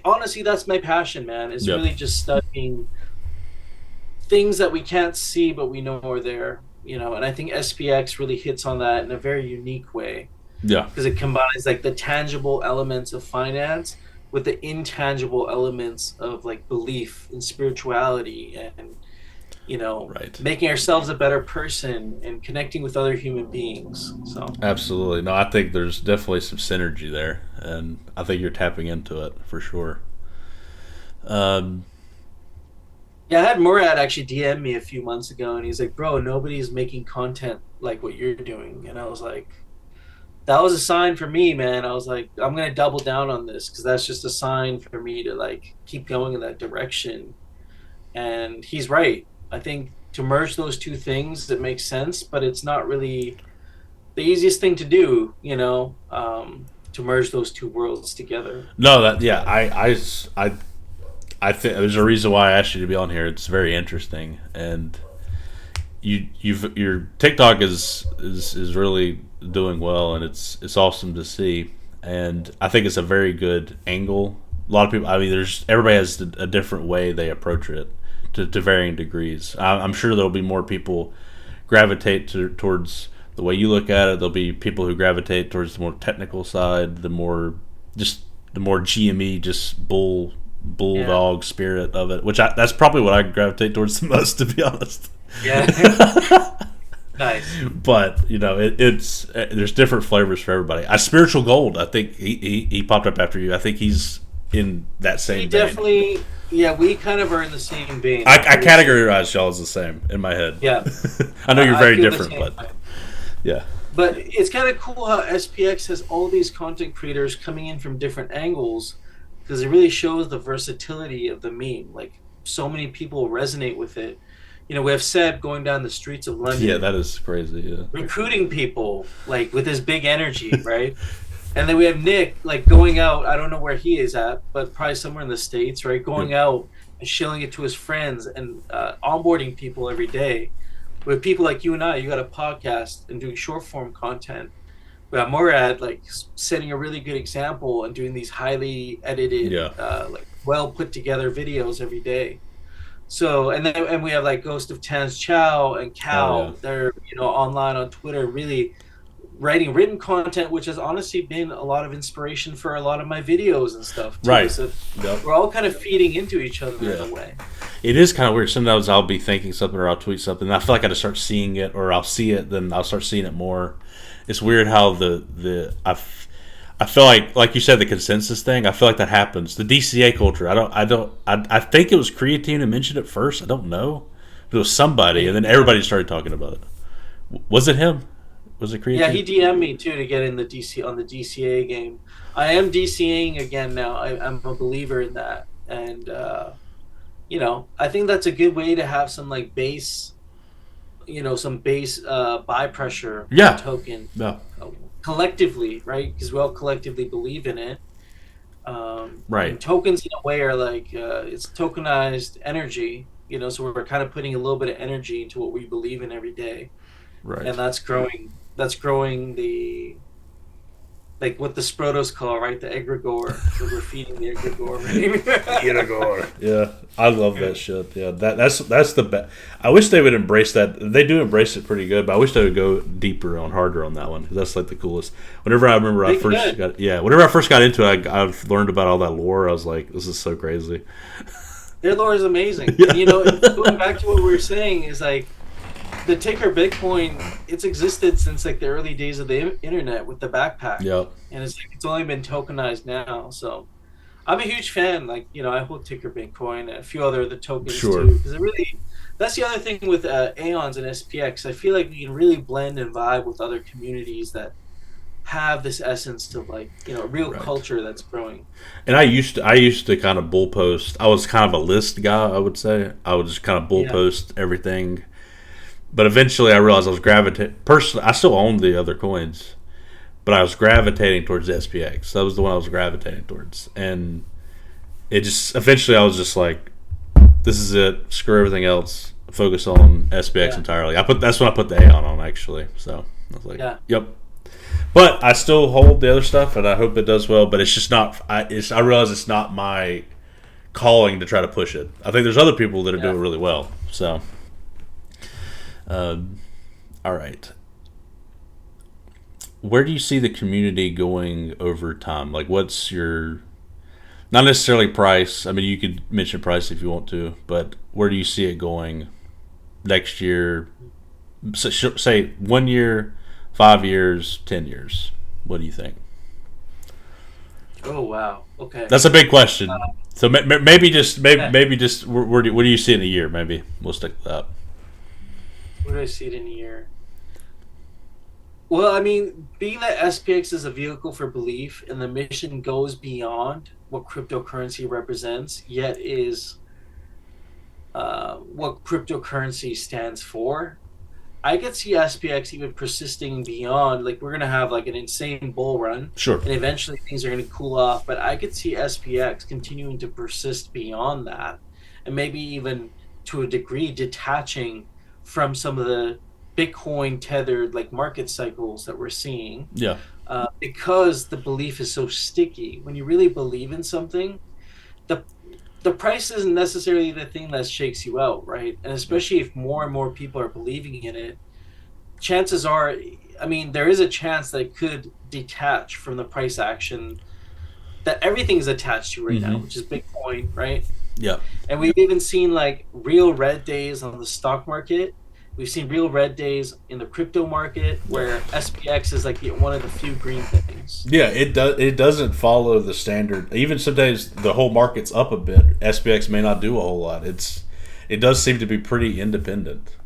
Honestly, that's my passion, man. It's Yep. really just studying things that we can't see but we know are there. And I think SPX really hits on that in a very unique way Yeah. because it combines like the tangible elements of finance with the intangible elements of like belief and spirituality and Right. making ourselves a better person and connecting with other human beings. So Absolutely. No, I think there's definitely some synergy there, and I think you're tapping into it for sure. Um, yeah, I had Murad actually DM me a few months ago, and he's like, "Bro, nobody's making content like what you're doing." And I was like, "That was a sign for me, man." I was like, "I'm gonna double down on this because that's just a sign for me to like keep going in that direction." And he's right. I think to merge those two things, it makes sense, but it's not really the easiest thing to do. To merge those two worlds together. no, that yeah, I think there's a reason why I asked you to be on here. It's very interesting, and your TikTok is really doing well, and it's awesome to see. And I think it's a very good angle. A lot of people, I mean, there's everybody has a different way they approach it to varying degrees. I'm sure there'll be more people gravitate towards the way you look at it. There'll be people who gravitate towards the more technical side, the more GME, just Yeah. bulldog spirit of it. That's probably what I gravitate towards the most, to be honest. Yeah. Nice. But it's there's different flavors for everybody. Spiritual Gold, I think he popped up after you. I think he's in that He same vein. definitely, yeah, we kind of are in the same vein. I categorize y'all as the same in my head. Yeah. I know you're I very feel the different, same but way. yeah, But it's kind of cool how SPX has all these content creators coming in from different angles because it really shows the versatility of the meme. Like so many people resonate with it. We have Seb going down the streets of yeah, London, that is crazy. Yeah, recruiting people like with his big energy, right? And then we have Nick like going out. I don't know where he is at, but probably somewhere in the States, right? Yep. Going out and shilling it to his friends and onboarding people every day. With people like you and I, you got a podcast and doing short form content. We have Murad like setting a really good example and doing these highly edited, Yeah. like well put together videos every day. So and we have like Ghost of Tans Chow and Oh yeah. Cal. They're online on Twitter, really writing written content, which has honestly been a lot of inspiration for a lot of my videos and stuff too. Right. So Yep. we're all kind of feeding into each other in Yeah. a way. It is kind of weird. Sometimes I'll be thinking something or I'll tweet something, and I feel like I just start seeing it, or I'll see it, then I'll start seeing it more. It's weird how I feel like you said, the consensus thing. I feel like that happens. The DCA culture. I think it was Creatine who mentioned it first. I don't know. It was somebody, and then everybody started talking about it. Was it him? Was it Creatine? Yeah, he DM'd me too to get in the DCA game. I am DCAing again now. I'm a believer in that, and I think that's a good way to have some like base, some base buy pressure on Yeah. token No. collectively, right? Because we all collectively believe in it. Right. And tokens in a way are like it's tokenized energy, so we're kind of putting a little bit of energy into what we believe in every day, Right. and that's growing. That's growing the like what the Sprotos call, right? The egregore. So we're feeding the egregore. Right? Yeah, I love that shit. Yeah, that's the best. I wish they would embrace that. They do embrace it pretty good, but I wish they would go deeper on harder on that one, because that's like the coolest. Whenever I remember whenever I first got into it, I've learned about all that lore. I was like, this is so crazy. Their lore is amazing. Yeah. Going back to what we were saying is like the ticker Bitcoin. It's existed since like the early days of the internet with the backpack. Yep. And it's only been tokenized now. So I'm a huge fan. Like, I hold ticker Bitcoin and a few other of the tokens Sure. too. Because that's the other thing with Aeons and SPX. I feel like we can really blend and vibe with other communities that have this essence to like, real Right. culture that's growing. And I used to kind of bull post. I was kind of a list guy, I would say. I would just kind of bull post everything. But eventually I realized I was gravitating. Personally, I still own the other coins, but I was gravitating towards SPX. That was the one I was gravitating towards. And it just, eventually I was just like, this is it. Screw everything else. Focus on SPX entirely. That's when I put the Aeon on, actually. So I was like, yep. But I still hold the other stuff, and I hope it does well. But it's just not. I realize it's not my calling to try to push it. I think there's other people that are doing really well. So, all right. Where do you see the community going over time? Like, what's your, not necessarily price. I mean, you could mention price if you want to, but where do you see it going next year? Say 1 year, 5 years, 10 years. What do you think? Oh wow! Okay, That's a big question. So maybe just where do you see it in a year? Maybe we'll stick with that. Where do I see it in a year? Well, I mean, being that SPX is a vehicle for belief and the mission goes beyond what cryptocurrency represents, yet is what cryptocurrency stands for, I could see SPX even persisting beyond. Like, we're going to have like an insane bull run. Sure. And eventually things are going to cool off. But I could see SPX continuing to persist beyond that. And maybe even to a degree detaching from some of the Bitcoin tethered like market cycles that we're seeing. Yeah. Because the belief is so sticky. When you really believe in something, the price isn't necessarily the thing that shakes you out, right? And especially if more and more people are believing in it, chances are, I mean, there is a chance that it could detach from the price action that everything's attached to right now, which is Bitcoin, right? Yeah. And we've even seen like real red days on the stock market. We've seen real red days in the crypto market where SPX is like one of the few green things. Yeah, it doesn't follow the standard. Even sometimes the whole market's up a bit. SPX may not do a whole lot. It does seem to be pretty independent,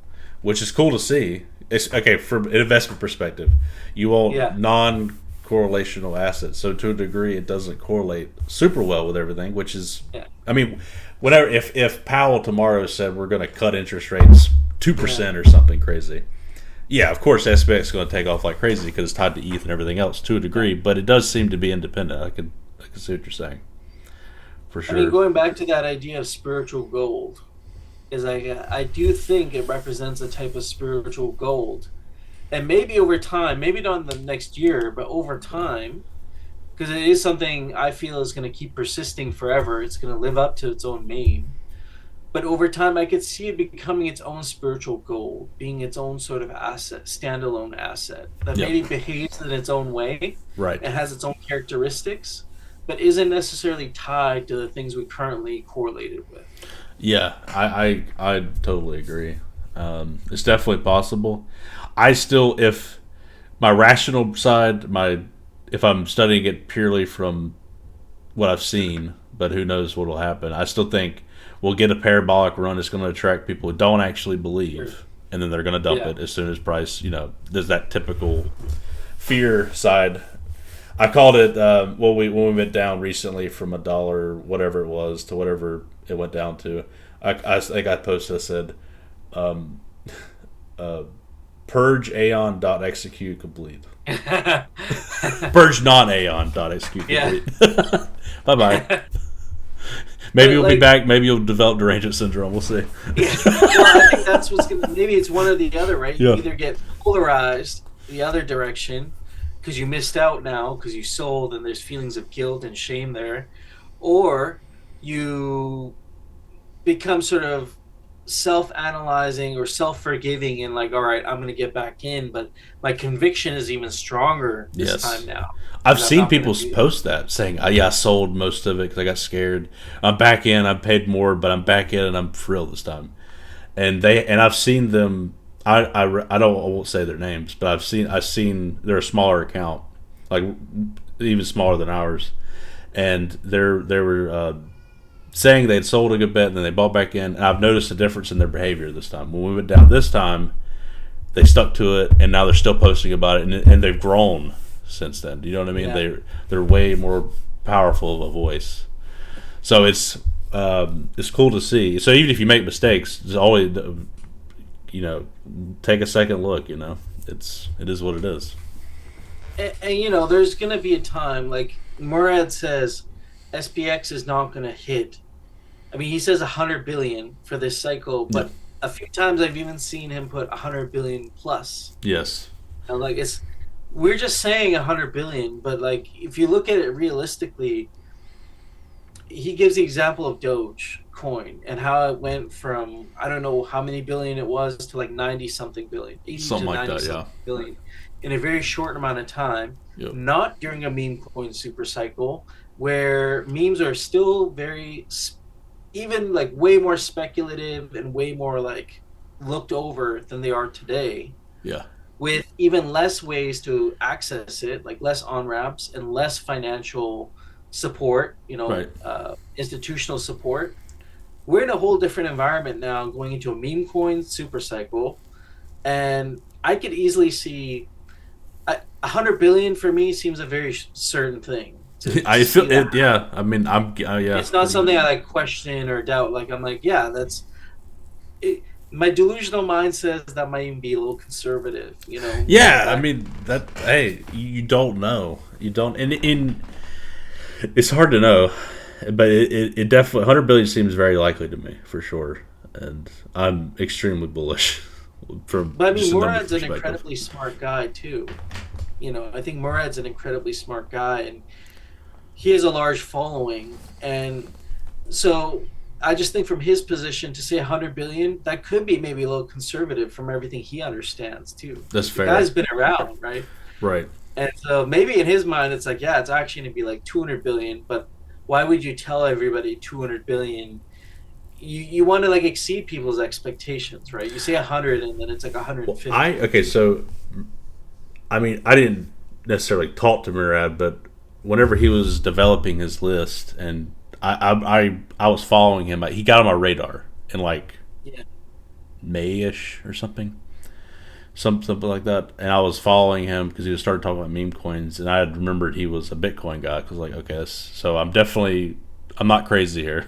which is cool to see. It's okay from an investment perspective. You own non-correlational assets, so to a degree, it doesn't correlate super well with everything. Which is, I mean, whenever if Powell tomorrow said we're going to cut interest rates 2% or something crazy, Yeah, of course, SPX is going to take off like crazy because it's tied to ETH and everything else to a degree, but it does seem to be independent. I can see what you're saying, for I mean, sure. going back to that idea of spiritual gold, is I do think it represents a type of spiritual gold, and maybe over time, maybe not in the next year, but over time, because it is something I feel is going to keep persisting forever. It's going to live up to its own name. But over time, I could see it becoming its own spiritual goal, being its own sort of asset, standalone asset that Yep. maybe behaves in its own way Right. and has its own characteristics, but isn't necessarily tied to the things we currently correlated with. Yeah, I totally agree. It's definitely possible. I still, if my rational side, if I'm studying it purely from what I've seen, but who knows what will happen. I still think we'll get a parabolic run. It's going to attract people who don't actually believe, and then they're going to dump Yeah. it as soon as price. There's that typical fear side. I called it when we went down recently from $1, whatever it was, to whatever it went down to. I think I posted. I said, "Purge Aeon dot execute complete." Purge non Aeon dot execute complete. Bye bye. Maybe you'll be back. Maybe you'll develop derangement syndrome. We'll see. Yeah. Well, I think that's what's gonna. Maybe it's one or the other, right? You Yeah. either get polarized the other direction because you missed out now because you sold and there's feelings of guilt and shame there, or you become sort of self-analyzing or self-forgiving and like, all right, I'm going to get back in, but my conviction is even stronger this time now. I've seen people post that saying, "Yeah, I sold most of it because I got scared. I'm back in. I paid more, but I'm back in and I'm for real this time." And I've seen them. I won't say their names, but I've seen they're a smaller account, like even smaller than ours, and they were saying they'd sold a good bit and then they bought back in, and I've noticed a difference in their behavior this time. When we went down this time, they stuck to it, and now they're still posting about it, and they've grown since then. Do you know what I mean? Yeah. They're way more powerful of a voice. So it's cool to see. So even if you make mistakes, just always take a second look. It is what it is. And there's going to be a time, like Murad says, SPX is not going to hit. I mean, he says 100 billion for this cycle, but a few times I've even seen him put 100 billion plus. Yes. And like we're just saying 100 billion, but like if you look at it realistically, he gives the example of Doge coin and how it went from I don't know how many billion it was to like 90 something billion, 80 something to like 90 that, something billion in a very short amount of time. Yep. Not during a meme coin super cycle where memes are still very even like way more speculative and way more like looked over than they are today. Yeah. With even less ways to access it, like less on-ramps and less financial support, Right. Institutional support. We're in a whole different environment now going into a meme coin super cycle. And I could easily see 100 billion for me seems a very certain thing. I feel it. Yeah. I mean, yeah. It's not something I like question or doubt. Like I'm like, yeah, that's it. My delusional mind says that might even be a little conservative, Yeah, I mean that. Hey, you don't know. You don't, and it's hard to know, but it definitely 100 billion seems very likely to me for sure, and I'm extremely bullish. But I mean, Murad's an incredibly smart guy too. I think Murad's an incredibly smart guy, and he has a large following, and so I just think from his position to say 100 billion, that could be maybe a little conservative from everything he understands too. That's fair. The guy's been around, right? Right. And so maybe in his mind, it's like, yeah, it's actually going to be like 200 billion, but why would you tell everybody 200 billion? You want to like exceed people's expectations, right? You say 100 and then it's like 150. Okay, so I mean, I didn't necessarily talk to Murad, but whenever he was developing his list, and I was following him, he got on my radar in like May-ish or something like that, and I was following him because he started talking about meme coins, and I had remembered he was a Bitcoin guy because like, okay, so I'm not crazy here.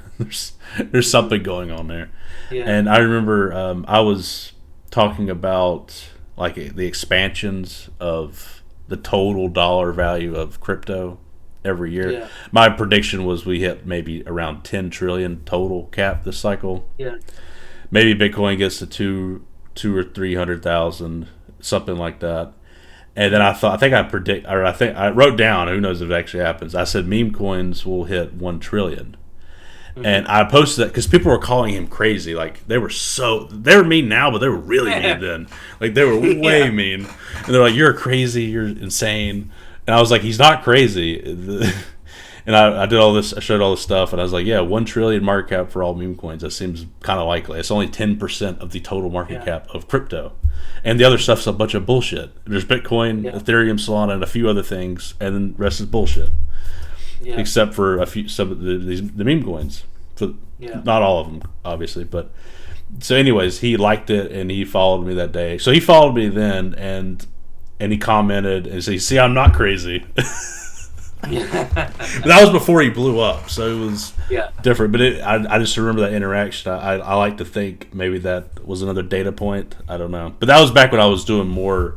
There's something going on there. And I remember I was talking about like the expansions of the total dollar value of crypto every year. Yeah. My prediction was we hit maybe around 10 trillion total cap this cycle. Yeah. Maybe Bitcoin gets to two or 300,000, something like that. And then I think I wrote down, who knows if it actually happens. I said meme coins will hit 1 trillion. Mm-hmm. And I posted that because people were calling him crazy. Like they were mean now, but they were really mean then. Like they were way mean. And they're like, "You're crazy. You're insane." And I was like, "He's not crazy." And I did all this. I showed all this stuff, and I was like, "Yeah, 1 trillion market cap for all meme coins. That seems kind of likely. It's only 10% of the total market cap of crypto, and the other stuff's a bunch of bullshit. There's Bitcoin, Ethereum, Solana, and a few other things, and then the rest is bullshit." Yeah. Except for some of the meme coins, not all of them, obviously. But so, anyways, he liked it and he followed me that day. So he followed me then, and he commented and said, "See, I'm not crazy." That was before he blew up, so it was different. But I just remember that interaction. I like to think maybe that was another data point. I don't know, but that was back when I was doing more.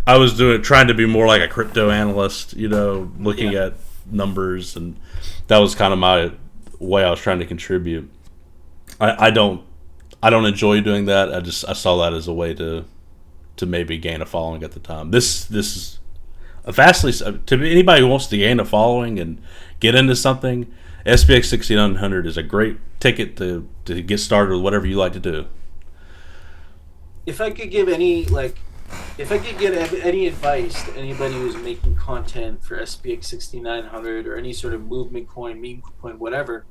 I was trying to be more like a crypto analyst, looking at numbers, and that was kind of my way I was trying to contribute. I don't enjoy doing that. I saw that as a way to maybe gain a following at the time. This is vastly, to anybody who wants to gain a following and get into something, SPX6900 is a great ticket to get started with whatever you like to do. If I could give any advice to anybody who's making content for SPX6900 or any sort of movement coin, meme coin, whatever,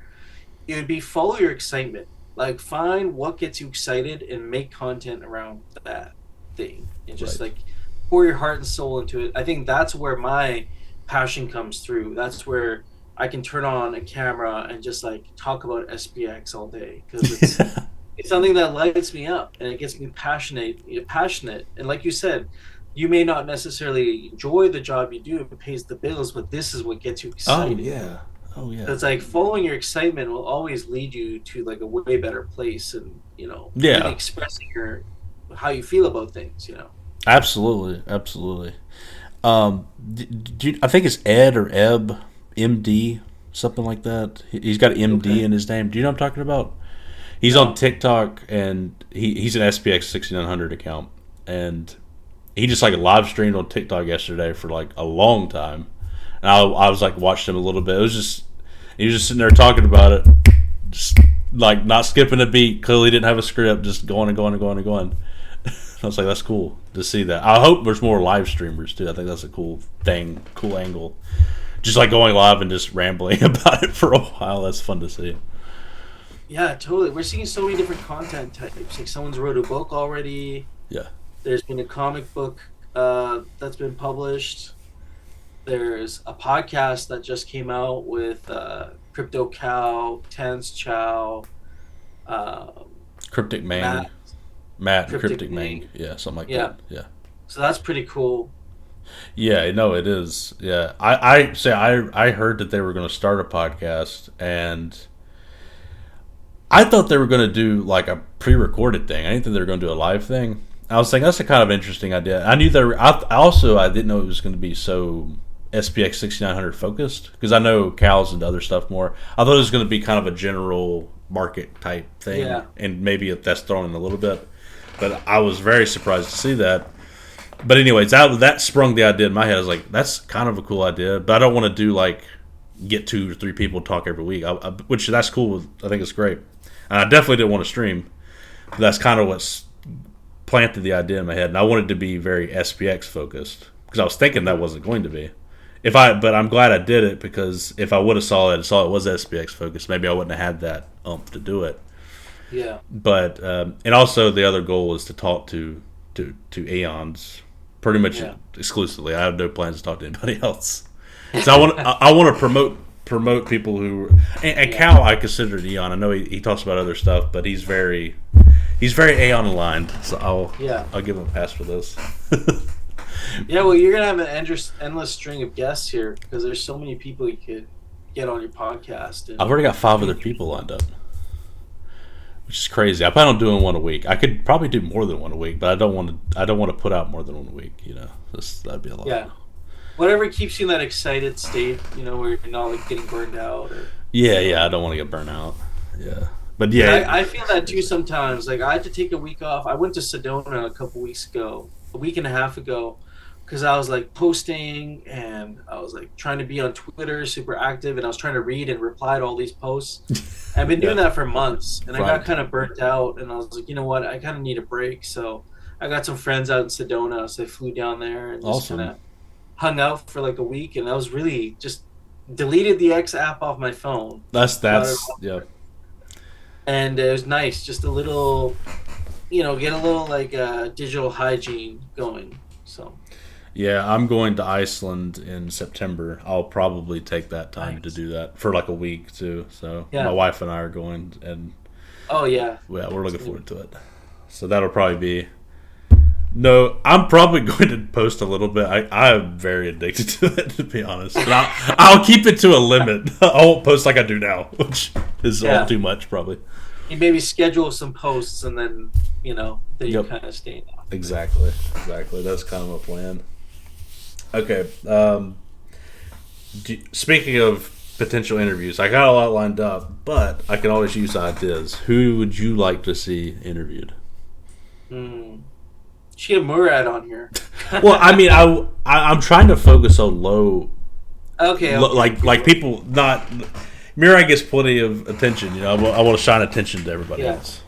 it would be follow your excitement. Like find what gets you excited and make content around that thing, and just pour your heart and soul into it. I think that's where my passion comes through. That's where I can turn on a camera and just talk about SPX all day, because it's something that lights me up and it gets me passionate. And like you said, you may not necessarily enjoy the job you do, if it pays the bills, but this is what gets you excited. Oh yeah. It's like following your excitement will always lead you to a way better place, and really expressing how you feel about things. Absolutely. I think it's Ed or Eb, MD, something like that. He's got MD in his name. Do you know what I'm talking about? He's on TikTok, and he's an SPX6900 account, and he just live streamed on TikTok yesterday for a long time. And I was watched him a little bit. He was just sitting there talking about it, just not skipping a beat. Clearly didn't have a script, just going and going and going and going. I was like, that's cool to see that. I hope there's more live streamers too. I think that's a cool thing, cool angle. Just going live and just rambling about it for a while. That's fun to see. Yeah, totally. We're seeing so many different content types. Someone's wrote a book already. Yeah. There's been a comic book that's been published. There's a podcast that just came out with Crypto Cow, Tans Chow, Cryptic Mang. Matt Cryptic Mang. Yeah, something like that. Yeah. So that's pretty cool. Yeah, no, it is. Yeah. I heard that they were going to start a podcast, and I thought they were going to do a pre-recorded thing. I didn't think they were going to do a live thing. I was thinking that's a kind of interesting idea. I knew I didn't know it was going to be so SPX6900 focused, because I know cows and other stuff more. I thought it was going to be kind of a general market type thing, and maybe if that's thrown in a little bit. But I was very surprised to see that. But anyways, that sprung the idea in my head. I was like, that's kind of a cool idea, but I don't want to do get 2 or 3 people to talk every week, which that's cool. I think it's great. And I definitely didn't want to stream. But that's kind of what's planted the idea in my head. And I wanted to be very SPX focused, because I was thinking that wasn't going to be. But I'm glad I did it, because if I would have saw it was SPX focused, maybe I wouldn't have had that oomph to do it. Yeah. But and also the other goal is to talk to Aeons pretty much exclusively. I have no plans to talk to anybody else. So I want to promote people who and Cal I consider an Aeon. I know he talks about other stuff, but he's very Aeon aligned. So I'll give him a pass for this. Yeah, well, you're gonna have an endless string of guests here, because there's so many people you could get on your podcast. I've already got 5 other people lined up. which is crazy. I plan on doing one a week. I could probably do more than one a week, but I don't want to. I don't want to put out more than one a week. That'd be a lot. Yeah. Whatever keeps you in that excited state, where you're not like getting burned out. Or, Yeah. I don't want to get burnt out. Yeah, but yeah, I feel that too sometimes. Like I had to take a week off. I went to Sedona a week and a half ago, because I was like posting and I was like trying to be on Twitter, super active, and I was trying to read and reply to all these posts. I've been doing that for months, and I got kind of burnt out, and I was like, you know what, I kind of need a break. So I got some friends out in Sedona, so I flew down there and just kind of hung out for like a week, and I was really just deleted the X app off my phone. That's yeah. And it was nice, just a little, get a little like digital hygiene going. So. Yeah, I'm going to Iceland in September. I'll probably take that time to do that for like a week too. So my wife and I are going, and we're looking forward to it. So that'll probably be. No, I'm probably going to post a little bit. I'm very addicted to it, to be honest. But I'll keep it to a limit. I won't post like I do now, which is all too much probably. You maybe schedule some posts, and then then you kind of stay now. Exactly. That's kind of my plan. Okay. Speaking of potential interviews, I got a lot lined up, but I can always use ideas. Who would you like to see interviewed? She had Murad on here. Well, I mean, I'm trying to focus on low. Okay. Like people not. Murad gets plenty of attention. I want to shine attention to everybody else.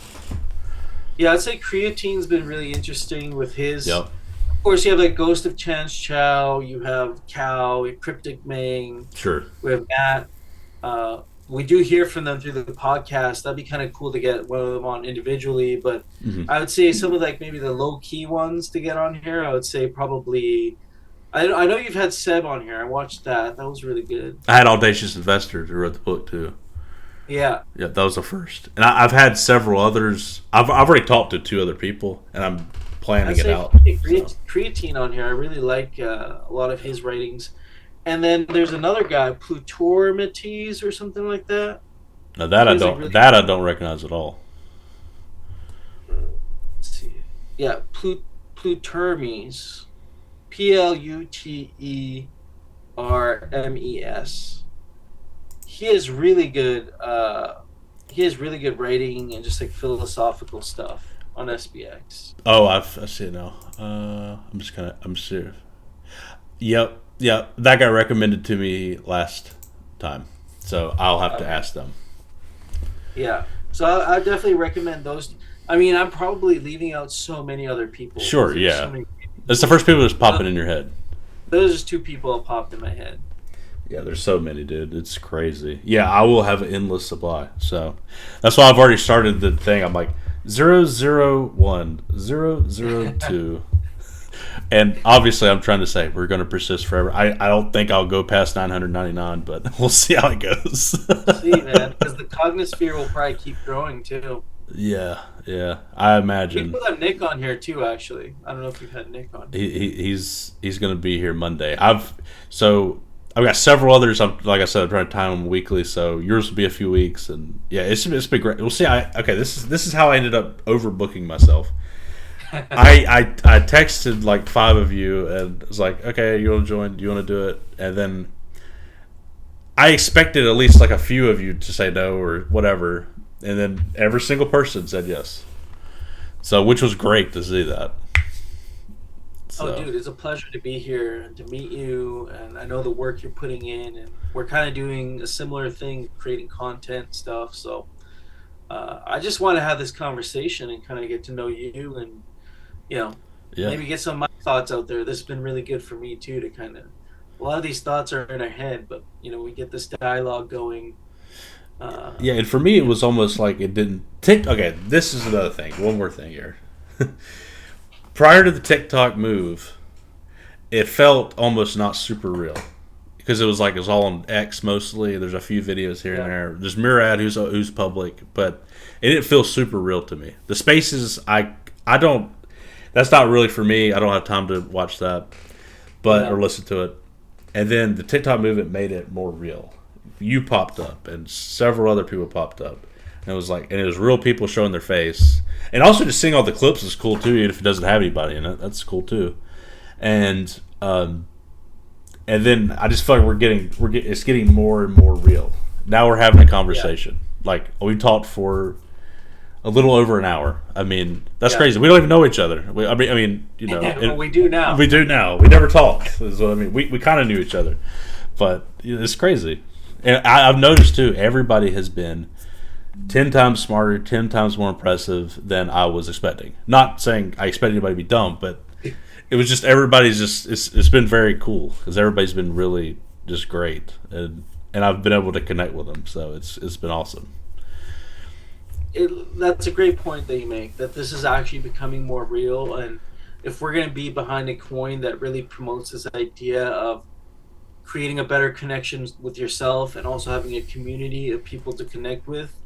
Yeah, I'd say creatine's been really interesting with his. Yep. Of course, you have like Ghost of Chance Chow, you have Cal, you have Cryptic Ming. Sure. We have Matt. We do hear from them through the podcast. That'd be kind of cool to get one of them on individually. But I would say some of like maybe the low key ones to get on here. I would say probably. I know you've had Seb on here. I watched that. That was really good. I had Audacious Investor who wrote the book too. Yeah. Yeah, that was the first. And I've had several others. I've already talked to 2 other people, and I'm planning it out. Creatine on here. I really like a lot of his writings. And then there's another guy, Plutormites or something like that. Now that I don't recognize at all. Let's see. Yeah, Plutermes. Plutermes. He has really good. He has really good writing and just like philosophical stuff on SPX. Oh, I see it now. I'm serious. Yep. That guy recommended to me last time, so I'll have to ask them. Yeah, so I definitely recommend those. I mean, I'm probably leaving out so many other people. Sure, yeah. That's the first people that's popping in your head. Those are just 2 people that popped in my head. Yeah, there's so many, dude. It's crazy. Yeah, I will have an endless supply. So that's why I've already started the thing. I'm like 001, 002. And obviously I'm trying to say we're going to persist forever. I don't think I'll go past 999, but we'll see how it goes. See, man, because the Cognisphere will probably keep growing too. Yeah, I imagine. People have Nick on here too. Actually, I don't know if you've had Nick on. He's going to be here Monday. I've got several others. Like I said, I'm trying to time them weekly. So yours will be a few weeks, and yeah, it's been great. We'll see. This is how I ended up overbooking myself. I texted like 5 of you and was like, okay, you want to join? Do you want to do it? And then I expected at least like a few of you to say no or whatever. And then every single person said yes. So, which was great to see that. So. Oh, dude, it's a pleasure to be here and to meet you. And I know the work you're putting in. And we're kind of doing a similar thing, creating content stuff. So I just want to have this conversation and kind of get to know you and, maybe get some of my thoughts out there. This has been really good for me, too, to kind of... A lot of these thoughts are in our head, but, we get this dialogue going. And for me, it was almost like it didn't... Okay, this is another thing. One more thing here. Prior to the TikTok move, it felt almost not super real. Because it was all on X mostly. There's a few videos here and there. There's Murad, who's public, but it didn't feel super real to me. The spaces, I don't... That's not really for me. I don't have time to watch that or listen to it. And then the TikTok movement made it more real. You popped up, and several other people popped up. And it was like, and it was real people showing their face, and also just seeing all the clips is cool too. Even if it doesn't have anybody in it, that's cool too. And and then I just feel like it's getting more and more real. Now we're having a conversation. Like we talked for a little over an hour. I mean, that's crazy. We don't even know each other. I mean, you know, well, we do now. We do now. We never talked. Is what I mean. We kind of knew each other, but it's crazy. And I've noticed too. Everybody has been 10 times smarter, 10 times more impressive than I was expecting. Not saying I expect anybody to be dumb, but it was just everybody's just it's been very cool because everybody's been really just great, and I've been able to connect with them, so it's been awesome. That's a great point that you make, that this is actually becoming more real. And if we're going to be behind a coin that really promotes this idea of creating a better connection with yourself and also having a community of people to connect with,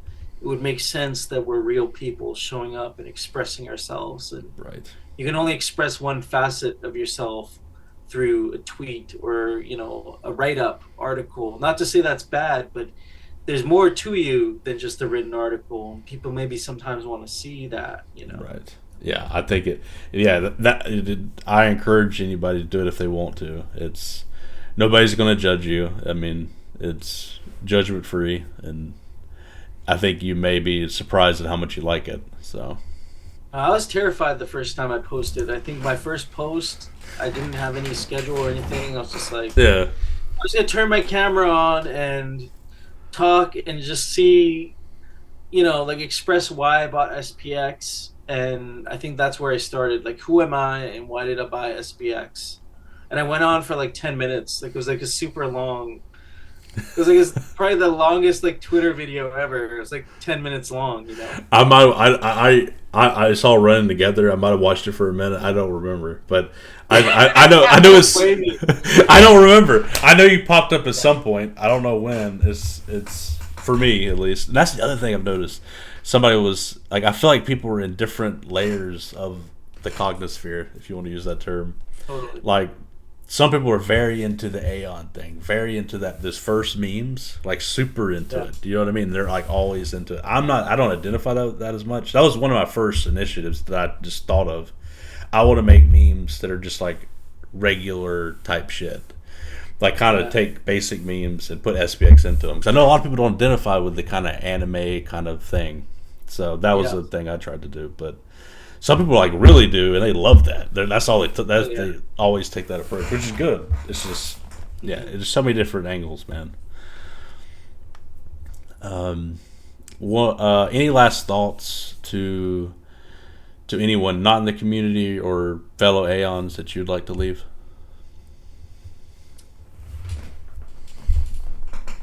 it would make sense that we're real people showing up and expressing ourselves. And Right. you can only express one facet of yourself through a tweet or, a write-up article. Not to say that's bad, but there's more to you than just a written article. People maybe sometimes want to see that. Right. Yeah, I think it. Yeah, I encourage anybody to do it if they want to. It's nobody's going to judge you. I mean, it's judgment free, and I think you may be surprised at how much you like it. So I was terrified the first time I posted. I think my first post, I didn't have any schedule or anything. I was just like, yeah, I was going to turn my camera on and talk and just see, like express why I bought SPX. And I think that's where I started. Like, who am I and why did I buy SPX? And I went on for like 10 minutes. Like, it was like a super long. It's probably the longest like Twitter video ever. It was like 10 minutes long. I saw running together. I might have watched it for a minute. I don't remember, but I know it's. I don't remember. I know you popped up at some point. I don't know when. It's for me at least. And that's the other thing I've noticed. Somebody was like, I feel like people were in different layers of the Cognisphere, if you want to use that term. Totally. Like, some people are very into the Aeon thing, very into this first memes, like super into it. Do you know what I mean? They're like always into it. I don't identify that as much. That was one of my first initiatives that I just thought of. I want to make memes that are just like regular type shit. Like kind of take basic memes and put SPX into them. Because I know a lot of people don't identify with the kind of anime kind of thing. So that was the thing I tried to do. But some people like really do, and they love that. That's all they always take that approach, which is good. It's just it's so many different angles, man. Any last thoughts to anyone not in the community or fellow Aeons that you'd like to leave?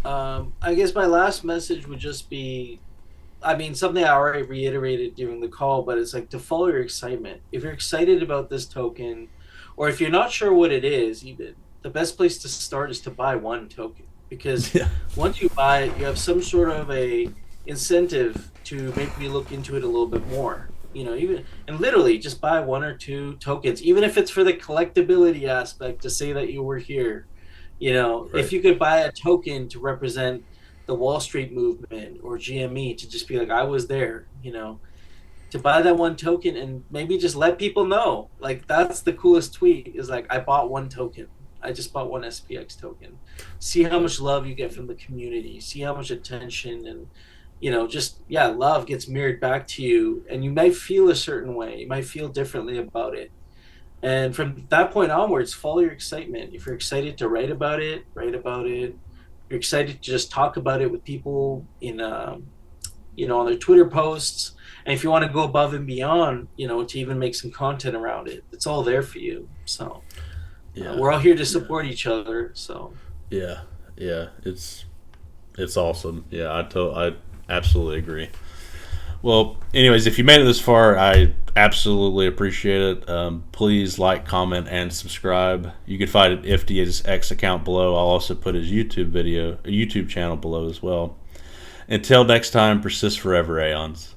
I guess my last message would just be, something I already reiterated during the call, but it's like to follow your excitement. If you're excited about this token, or if you're not sure what it is, even the best place to start is to buy one token, because once you buy it, you have some sort of a incentive to maybe look into it a little bit more. And literally just buy one or two tokens, even if it's for the collectability aspect, to say that you were here. Right. If you could buy a token to represent the Wall Street movement or GME, to just be like, I was there, to buy that one token and maybe just let people know. Like, that's the coolest tweet, is like, I bought one token. I just bought one SPX token. See how much love you get from the community. See how much attention and, love gets mirrored back to you. And you might feel a certain way. You might feel differently about it. And from that point onwards, follow your excitement. If you're excited to write about it, write about it. You're excited to just talk about it with people in, on their Twitter posts. And if you want to go above and beyond, to even make some content around it, it's all there for you. So we're all here to support each other. So it's awesome. Yeah, I absolutely agree. Well, anyways, if you made it this far, I absolutely appreciate it. Please like, comment, and subscribe. You can find IFTY's X account below. I'll also put his YouTube channel below as well. Until next time, persist forever, Aeons.